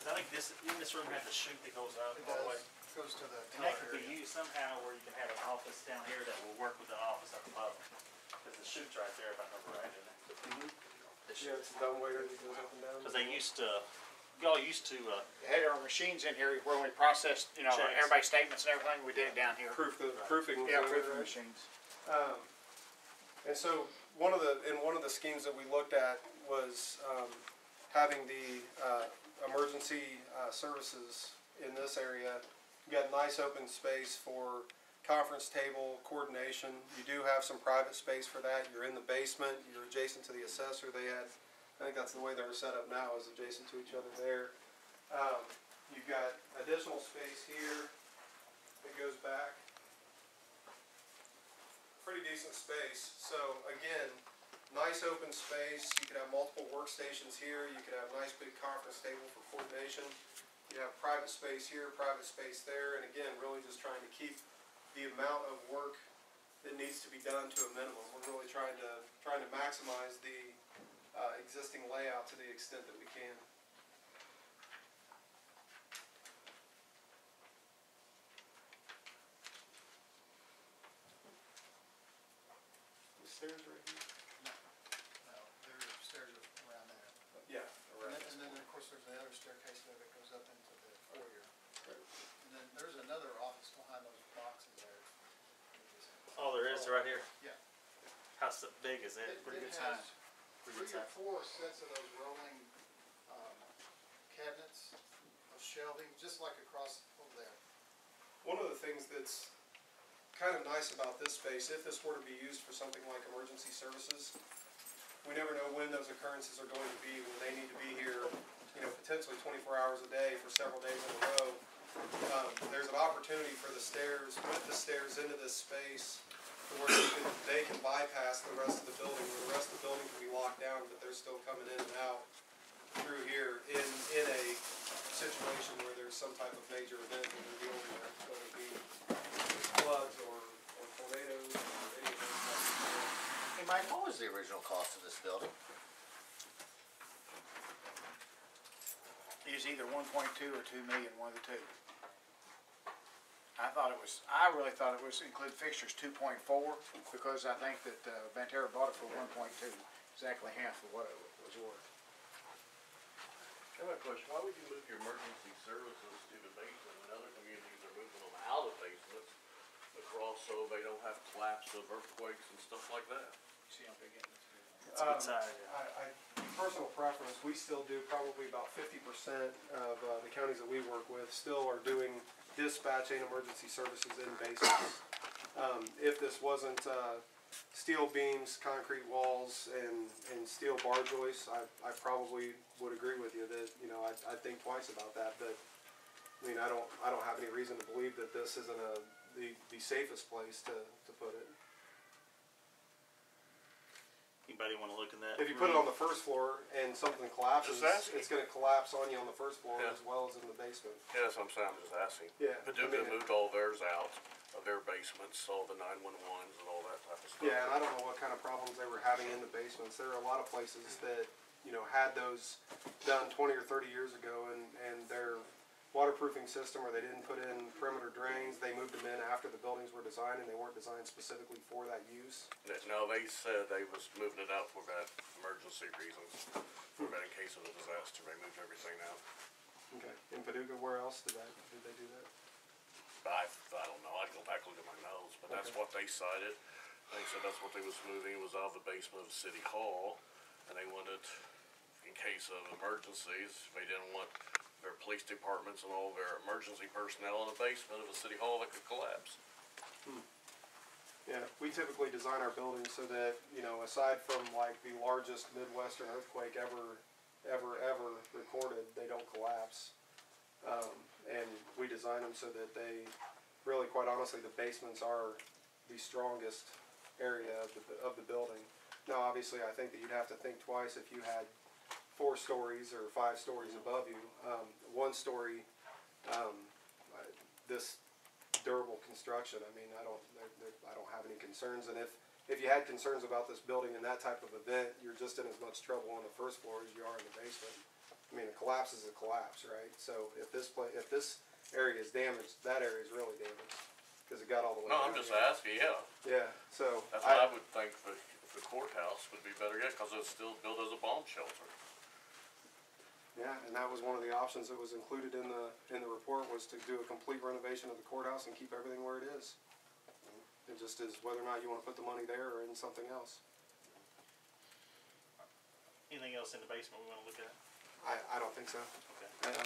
I think this room has a chute that goes up all the way. Goes to the And that could be used somehow where you can have an office down here that will work with an office up above. Because the chute's right there, if I remember right, isn't it? The Yeah, chute. it's a dumbwaiter that goes up and down. Because they used to, y'all used to, Had our machines in here where we processed, Checks. everybody's statements and everything, we did it down here. Proofing. Yeah, was proofing right? machines. And so one of the schemes that we looked at was having the emergency services in this area. You got nice open space for conference table coordination. You do have some private space for that. You're in the basement. You're adjacent to the assessor. I think that's the way they're set up now, is adjacent to each other there. You've got additional space here that goes back. Pretty decent space. So again, nice open space. You could have multiple workstations here. You could have a nice big conference table for coordination. You have private space here, private space there, and again, really just trying to keep the amount of work that needs to be done to a minimum. We're really trying to maximize the existing layout to the extent that we can. The stairs right here? No, there are stairs around there. Yeah. And then, of course, there's another staircase there that goes up into the foyer. Right. And then there's another office behind those boxes there. oh, there is right here. Yeah. How big is it? It Pretty good has size. Pretty 3 good or 4 size. sets of those rolling cabinets of shelving, just like across over there. One of the things that's kind of nice about this space, if this were to be used for something like emergency services, we never know when those occurrences are going to be, when they need to be here, potentially 24 hours a day for several days in a row. There's an opportunity for the stairs, with the stairs into this space, where they can bypass the rest of the building, where the rest of the building can be locked down, but they're still coming in and out through here in a situation where there's some type of major event that we're dealing with, whether it be floods or tornadoes or any of those types of things. Hey, Mike, what was the original cost of this building? It was either 1.2 or 2 million, one of the two. I really thought it was include fixtures 2.4, because I think that Banterra bought it for 1.2, exactly half of what it was worth. I have a question, why would you move your emergency services to the basement when other communities are moving them out of basements across so they don't have collapse of earthquakes and stuff like that? See how big it is. It's a good size, yeah. Personal preference, we still do probably about 50% of the counties that we work with still are doing dispatching emergency services in basements. If this wasn't steel beams, concrete walls, and steel bar joists, I probably would agree with you that, you know, I'd think twice about that, but, I mean, I don't have any reason to believe that this isn't the safest place to put it. Anybody wanna look in that? If you put it on the first floor and something collapses, Just asking. it's gonna collapse on you on the first floor Yeah. as well as in the basement. Yeah, that's what I'm saying, I'm just asking. Yeah, Paducah I mean- moved all theirs out of their basements, all the 911s and all that type of stuff. Yeah, and I don't know what kind of problems they were having in the basements. There are a lot of places that, you know, had those done 20 or 30 years ago, and their waterproofing system, or they didn't put in perimeter drains, they moved them in after the buildings were designed, and they weren't designed specifically for that use. No, they said they was moving it out for that emergency reasons, for that in case of a disaster, they moved everything out. Okay. In Paducah, where else did they do that? I don't know, I'd go back and look at my notes, but that's Okay. what they cited. They said that's what they was moving, was out of the basement of City Hall, and they wanted, in case of emergencies, they didn't want their police departments and all their emergency personnel in the basement of a City Hall that could collapse. Yeah, we typically design our buildings so that, you know, aside from like the largest Midwestern earthquake ever recorded, they don't collapse. And we design them so that they, really quite honestly, the basements are the strongest area of the building. Now, obviously, I think that you'd have to think twice if you had 4 stories or 5 stories above you. 1 story, this durable construction, I mean, I don't have any concerns. And if you had concerns about this building and that type of event, you're just in as much trouble on the first floor as you are in the basement. I mean, a collapse is a collapse, right? So if this area is damaged, that area is really damaged, because it got all the way No, down I'm just here. asking, yeah. Yeah, so. That's what I would think for the courthouse would be better yet, cause it's still built as a bomb shelter. Yeah, and that was one of the options that was included in the report, was to do a complete renovation of the courthouse and keep everything where it is. It just is whether or not you wanna put the money there or in something else. Anything else in the basement we wanna look at? I don't think so. Okay.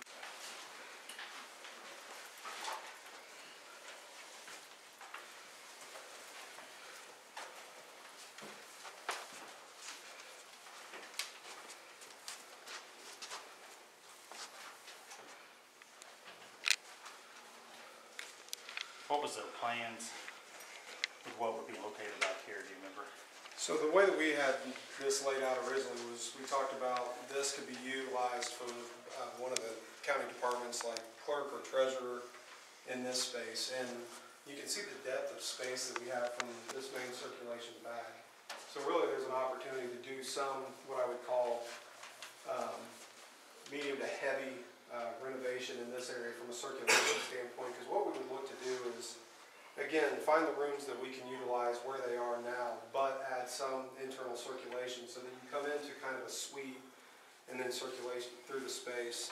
What was the plans with what would be located back here, do you remember? So the way that we had this laid out originally was, we talked about this could be utilized for one of the county departments, like clerk or treasurer, in this space. And you can see the depth of space that we have from this main circulation back. So really, there's an opportunity to do some, what I would call, medium to heavy renovation in this area from a circulation standpoint. Because what we would look to do is, again, find the rooms that we can utilize where they are now, but add some internal circulation so that you come into kind of a suite and then circulation through the space.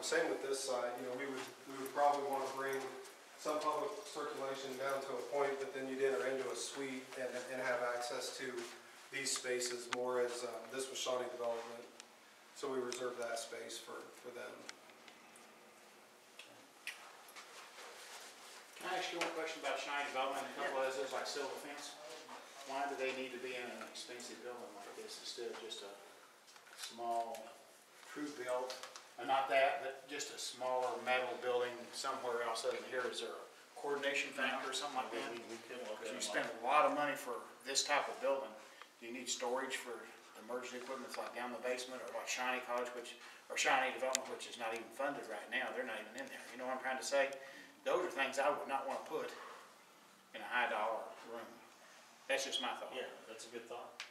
Same with this side, you know, we would probably want to bring some public circulation down to a point, but then you'd enter into a suite and have access to these spaces more as, this was Shawnee Development. So we reserve that space for them. Can I ask you one question about Shawnee Development, a couple of those, like civil defense? Why do they need to be in an expensive building like this instead of just a small, true built, not that, but just a smaller metal building somewhere else other than here? Is there a coordination factor or something like that? We could look Because at you them. spend a lot of money for this type of building. Do you need storage for emergency equipment like down the basement, or like Shawnee College, or Shawnee Development, which is not even funded right now? They're not even in there. You know what I'm trying to say? Those are things I would not want to put in a high-dollar room. That's just my thought. Yeah, that's a good thought.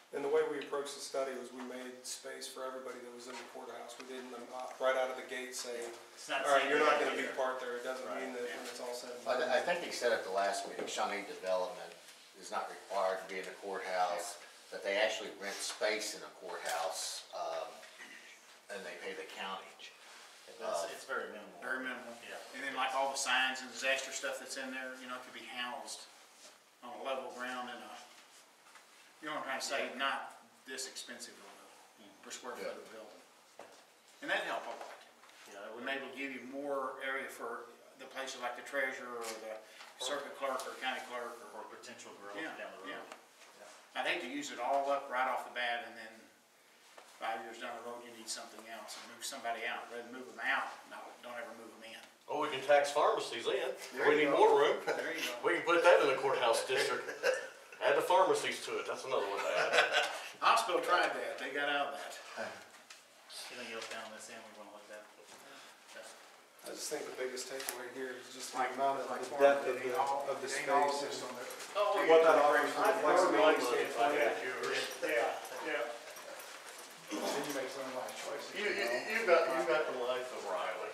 And the way we approached the study was we made space for everybody that was in the courthouse. We didn't, right out of the gate, say, It's not all right, saying you're not that gonna be either. parked there. It doesn't Right. mean that when it's all said and I done. think they said at the last meeting, Shawnee Development is not required to be in the courthouse, that they actually rent space in a courthouse, and they pay the county. It's very minimal. Very minimal. Yeah. And then like all the signs and disaster stuff that's in there, you know, could be housed on a level ground in a, you know what I'm trying to say, not this expensive of a per square foot of a building. And that'd help a lot. Yeah, that Would would, maybe give you more area for the places like the treasurer or the circuit clerk or county clerk or. Or potential growth Yeah, down the road. I'd hate to use it all up right off the bat and then 5 years down the road you need something else and move somebody out. Rather than move them out, no, don't ever move them in. Or we can tax pharmacies in. There We you need go. more room. There you go. We can put that in the courthouse district. Add the pharmacies to it. That's another one to add. Hospital tried that, they got out of that. Anything else down on this end we want to look at? I just think the biggest takeaway here is just the Like, amount of like the farm, depth it ain't all- of the it ain't all space just and on the- what that offers from a I'd flexibility money if I standpoint. had yours. Yeah. Then you make some of my choices. You got the life of Riley.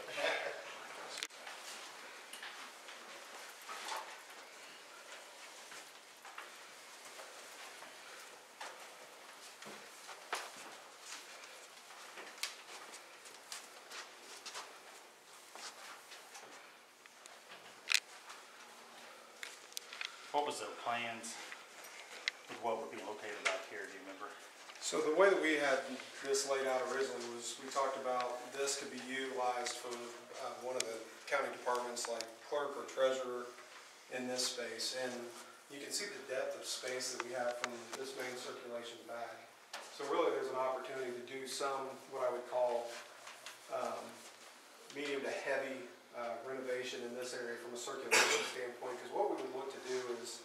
What was the plans with what would be located back here, do you remember? So the way that we had this laid out originally was, we talked about this could be utilized for one of the county departments like clerk or treasurer in this space. And you can see the depth of space that we have from this main circulation back. So really there's an opportunity to do some, what I would call medium to heavy renovation in this area from a circulation standpoint. Because what we would look to do is,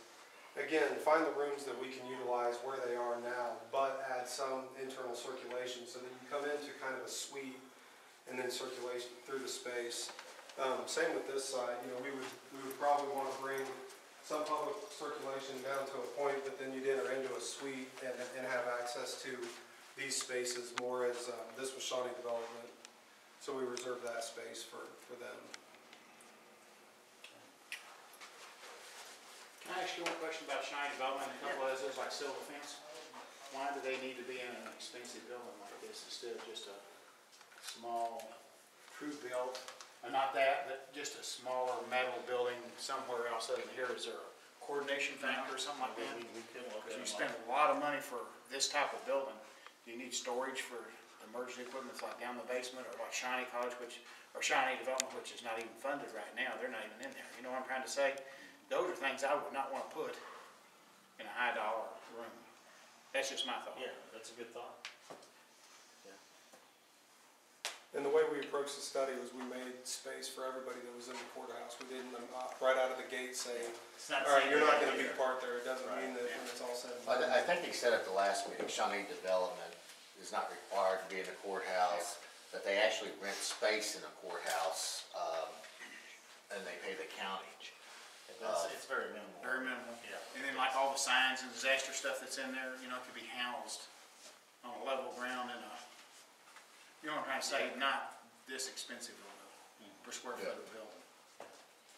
again, find the rooms that we can utilize where they are now, but add some internal circulation so that you come into kind of a suite and then circulation through the space. Same with this side, we would probably want to bring some public circulation down to a point, but then you'd enter into a suite and have access to these spaces more as, this was Shawnee Development. So we reserve that space for them. Can I ask you one question about Shiny Development, a couple of those, like civil defense? Why do they need to be in an expensive building like this instead of just a small, true built, not that, but just a smaller metal building somewhere else other than here? Is there a coordination factor or something like that? We could look at Because you them spend a lot of money for this type of building. Do you need storage for emergency equipment like down the basement, or like Shiny College, or Shiny Development, which is not even funded right now? They're not even in there. You know what I'm trying to say? Those are things I would not want to put in a high dollar room. That's just my thought. Yeah, that's a good thought. And the way we approached the study was we made space for everybody that was in the courthouse. We didn't, right out of the gate say, It's not all right, saying you're not that gonna be either. parked there. It doesn't mean that Right. when it's all said and I done. think they said at the last meeting, Shawnee Development is not required to be in the courthouse, that they actually rent space in a courthouse, and they pay the county. It's very minimal. Very minimal. Yeah. And then like all the signs and disaster stuff that's in there, could be housed on a level ground in a, you know what I'm trying to say, not this expensive of a per square foot of building.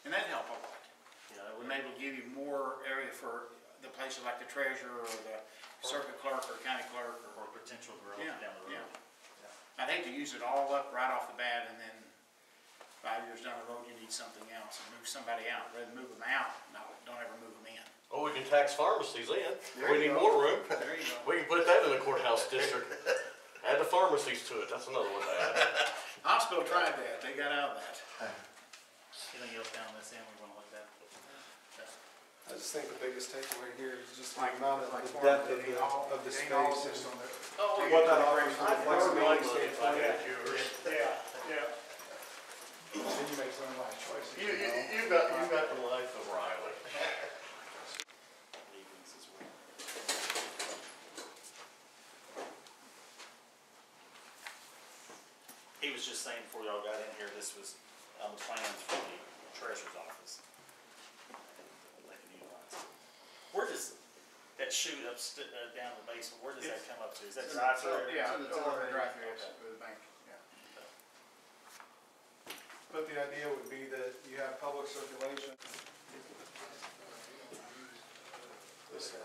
And that'd help a lot. Yeah, that Would would, maybe give you more area for the places like the treasurer or the circuit clerk or county clerk or or. potential growth Yeah, down the road. I'd hate to use it all up right off the bat and then 5 years down the road you need something else and move somebody out. Rather than move them out, no, don't ever move them in. Or we can tax pharmacies in. There We you need go. more room. There you go. We can put that in the courthouse district. Add the pharmacies to it. That's another one to add. Hospital tried that, they got out of that. Anything else down on this end we want to look at? I just think the biggest takeaway here is just the Like, amount of like the farm, depth it ain't all- of the it ain't all space just and on the- what that offers from a I'd flexibility money if I standpoint. had yours. Then you make some of my choices. You got the life of Riley. Evenings as well. He was just saying before y'all got in here, this was on the plans for the treasurer's office. They can utilize it. Where does that shoot up, down the basement, where does that come up to? Is that drive-through? Yeah, To the over the telephone. drive-through, Okay. for the bank, yeah. But the idea would be that you have public circulation. This guy.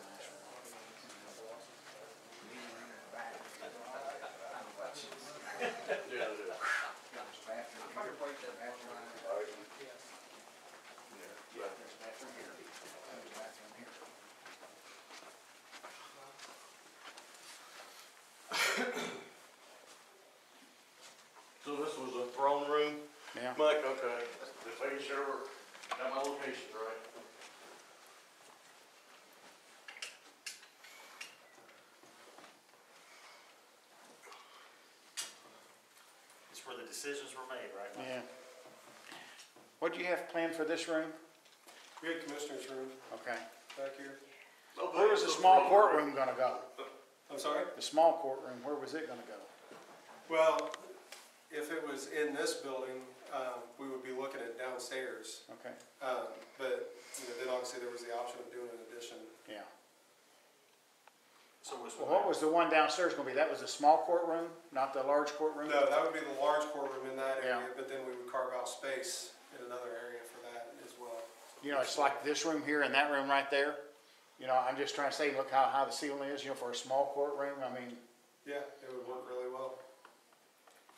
So this was a throne room? Yeah. Mike, okay. Just making sure got my locations right. where the decisions were made, right? Yeah. What do you have planned for this room? We had commissioner's room Okay. back here. Where was the small courtroom gonna go? I'm sorry? The small courtroom, where was it gonna go? Well, if it was in this building, we would be looking at downstairs. Okay, But, then obviously there was the option of doing an addition. yeah. So was. Well, what was the one downstairs gonna be? That was the small courtroom, not the large courtroom? No, that would be the large courtroom in that area, Yeah. but then we would carve out space in another area for that as well. You know, it's like this room here and that room right there. You know, I'm just trying to say, look how high the ceiling is, for a small courtroom. I mean, Yeah, it would work really well.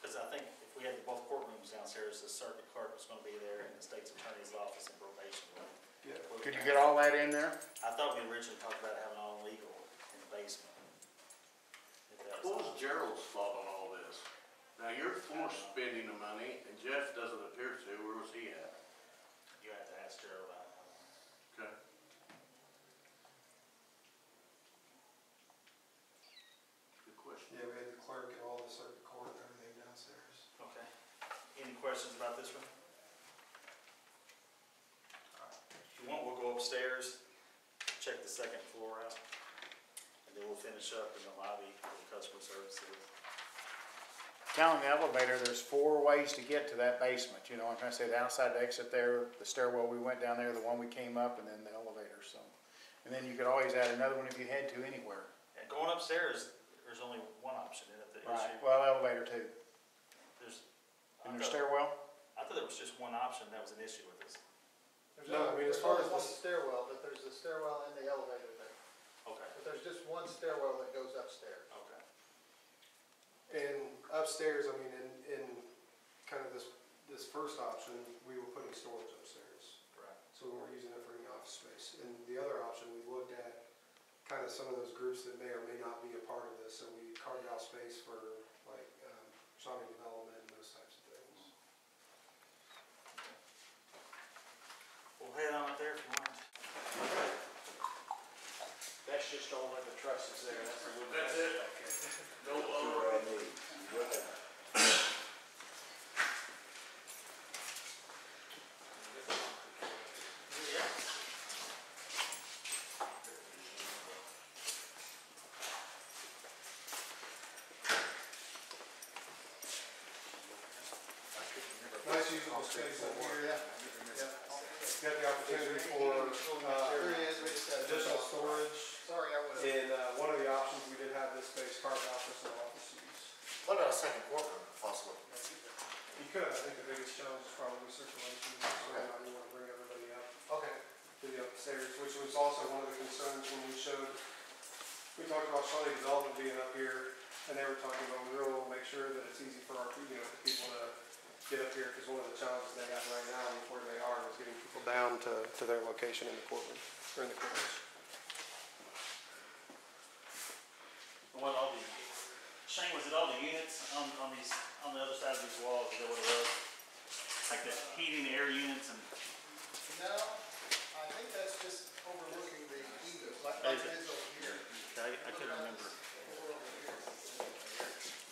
Because I think if we had both courtrooms downstairs, the circuit clerk was gonna be there and the state's attorney's office and probation. Yeah. could you get all that in there? I thought we originally talked about having all legal in the basement. If that What was- was Gerald's thought on all this? Now, you're for spending the money, and Jeff doesn't appear to. Where was he at? You have to ask Gerald about that. Okay. Good question. Yeah, we had the clerk and all the circuit court and everything downstairs. Okay. Any questions about this one? If you want, we'll go upstairs, check the second floor out, and then we'll finish up in the lobby with customer services. Down in the elevator, there's 4 ways to get to that basement. I'm trying to say the outside exit there, the stairwell we went down there, the one we came up, and then the elevator, so. And then you could always add another one if you had to anywhere. And going upstairs, there's only one option, and if the issue, Well, elevator too. there's, And your stairwell? I thought there was just one option, that was an issue with this. No, I mean, as far as There's only one this- stairwell, but there's the stairwell and the elevator there. Okay, But there's just one stairwell that goes upstairs. okay. And upstairs, I mean, in kind of this first option, we were putting storage upstairs. Right. So we weren't using it for any office space. And the other option, we looked at kind of some of those groups that may or may not be a part of this. So we carved out space for like Shawnee development and those types of things. We'll head on up there if you want. That's just all of the trusses there. That's it? No lower. Nice usable space up here. Got the opportunity for additional storage. Sorry, I was. In one of the options, we did have this space carved out for some office use. What about a second courtroom, possibly? You could, I think the biggest challenge is probably circulation, so Okay. you want to bring everybody up Okay. to the upstairs, which was also one of the concerns when we talked about Shawnee Development being up here, and they were talking about, we really want to make sure that it's easy for our, for people to get up here, because one of the challenges they have right now, and where they are, is getting people down to their location in the courtroom, or in the courthouse. What all the, Shane, was it all the units on these, on the other side of these walls, is that what it was? Like the heating, air units and, No, I think that's just overlooking the windows, like it is over here. I couldn't remember.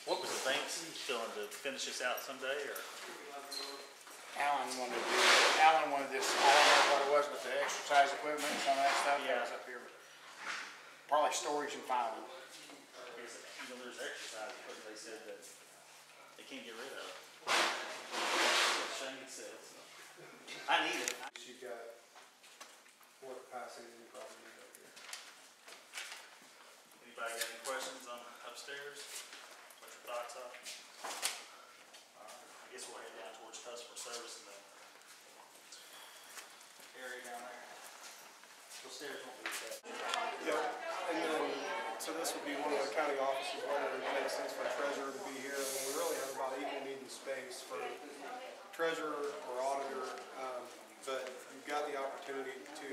What was the banks feeling to finish this out someday, or? Alan wanted this, I don't know what it was, but the exercise equipment and some of that stuff that was up here. Probably storage and filing. There's exercise equipment they said that they can't get rid of. That's what Shane said, so. I need it. You've got more capacity than you probably need up here. Anybody got any questions on upstairs? What your thoughts are? I guess we'll head down towards customer service in the area down there. Those stairs won't be that. Yeah, and then, so this would be one of the county offices, whether it makes sense for treasurer to be here. I mean, we really have about equal need and space for treasurer or auditor, but you've got the opportunity to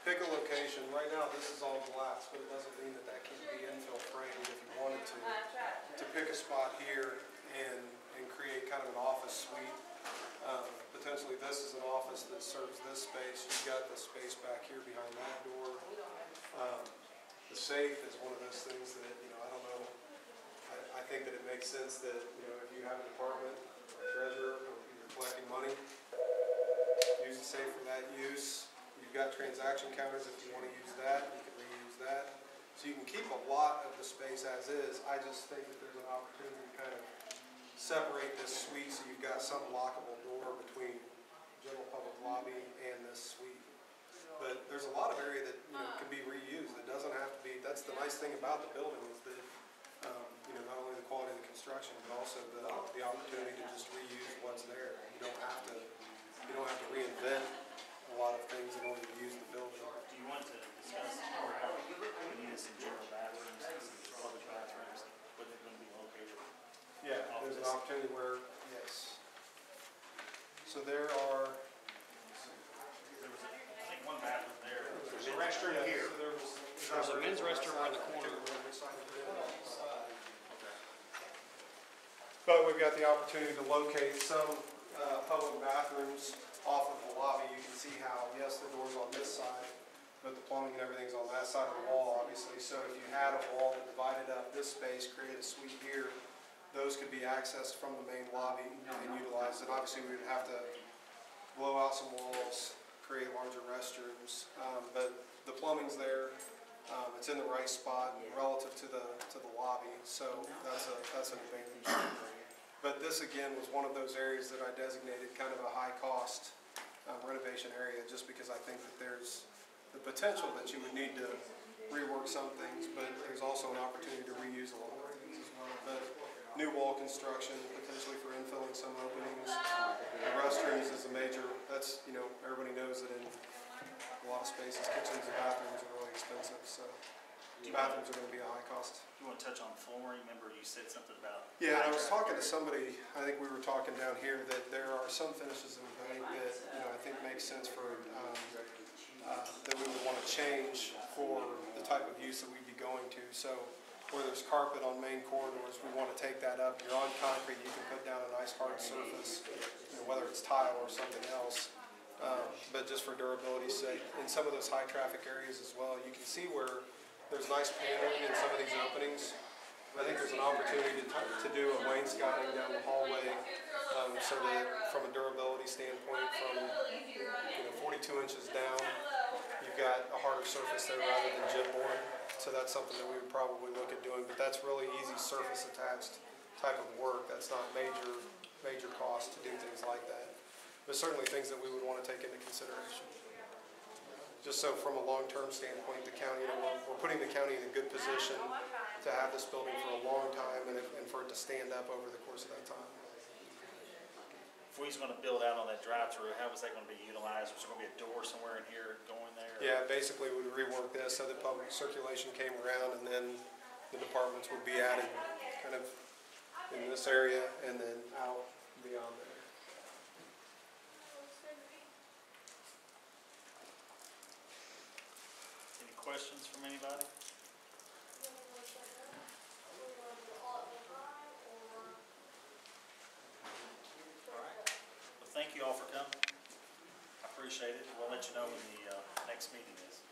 pick a location. Right now, this is all glass, but it doesn't mean that that can't be infill framed if you wanted to pick a spot here and create kind of an office suite. Potentially, this is an office that serves this space. You've got the space back here behind that door. The safe is one of those things that, I don't know, I think that it makes sense that, if you have a department transaction counters, if you wanna use that, you can reuse that. So you can keep a lot of the space as is. I just think that there's an opportunity to kind of separate this suite so you've got some lockable door between general public lobby and this suite. But there's a lot of area that, can be reused. It doesn't have to be, that's the nice thing about the building is that, not only the quality of the construction, but also the opportunity to just reuse what's there. You don't have to reinvent a lot of things in order to use the building. Do you want to discuss or how we need some general bathrooms, some public bathrooms, where they're gonna be located? Yeah, there's an opportunity where, yes. So there are. There was, I think, one bathroom there. There's a restroom here. There's a men's restroom right in the corner. But we've got the opportunity to locate some public bathrooms off of the lobby. You can see how, yes, the door's on this side, but the plumbing and everything's on that side of the wall, obviously. So if you had a wall that divided up this space, created a suite here, those could be accessed from the main lobby and utilized. And obviously, we would have to blow out some walls, create larger restrooms. But the plumbing's there. It's in the right spot relative to the lobby, so that's an advantage. But this again was one of those areas that I designated kind of a high-cost renovation area, just because I think that there's the potential that you would need to rework some things, but there's also an opportunity to reuse a lot of things as well. But new wall construction, potentially for infilling some openings. The restrooms is a major, that's, everybody knows that in a lot of spaces, kitchens and bathrooms are really expensive, so bathrooms are gonna be a high cost. Do you want to touch on flooring? Remember you said something about. Yeah, I was talking to somebody, I think we were talking down here, that there are some finishes in the bank that, I think makes sense for, that we would wanna change for the type of use that we'd be going to. So where there's carpet on main corridors, we wanna take that up. You're on concrete, you can put down a nice hard surface, whether it's tile or something else. But just for durability's sake, in some of those high traffic areas as well, you can see where there's nice paneling in some of these openings. I think there's an opportunity to do a wainscoting down the hallway, so that from a durability standpoint, from 42 inches down, you've got a harder surface there rather than chipboard. So that's something that we would probably look at doing, but that's really easy surface attached type of work. That's not major cost to do things like that. But certainly things that we would want to take into consideration. Just so from a long-term standpoint, the county, we're putting the county in a good position to have this building for a long time and for it to stand up over the course of that time. If we was going to build out on that drive-through, how was that going to be utilized? Was there going to be a door somewhere in here going there? Yeah, basically we would rework this so that public circulation came around, and then the departments would be added kind of in this area and then out beyond there. Any questions from anybody? Thank you all for coming. I appreciate it. We'll let you know when the next meeting is.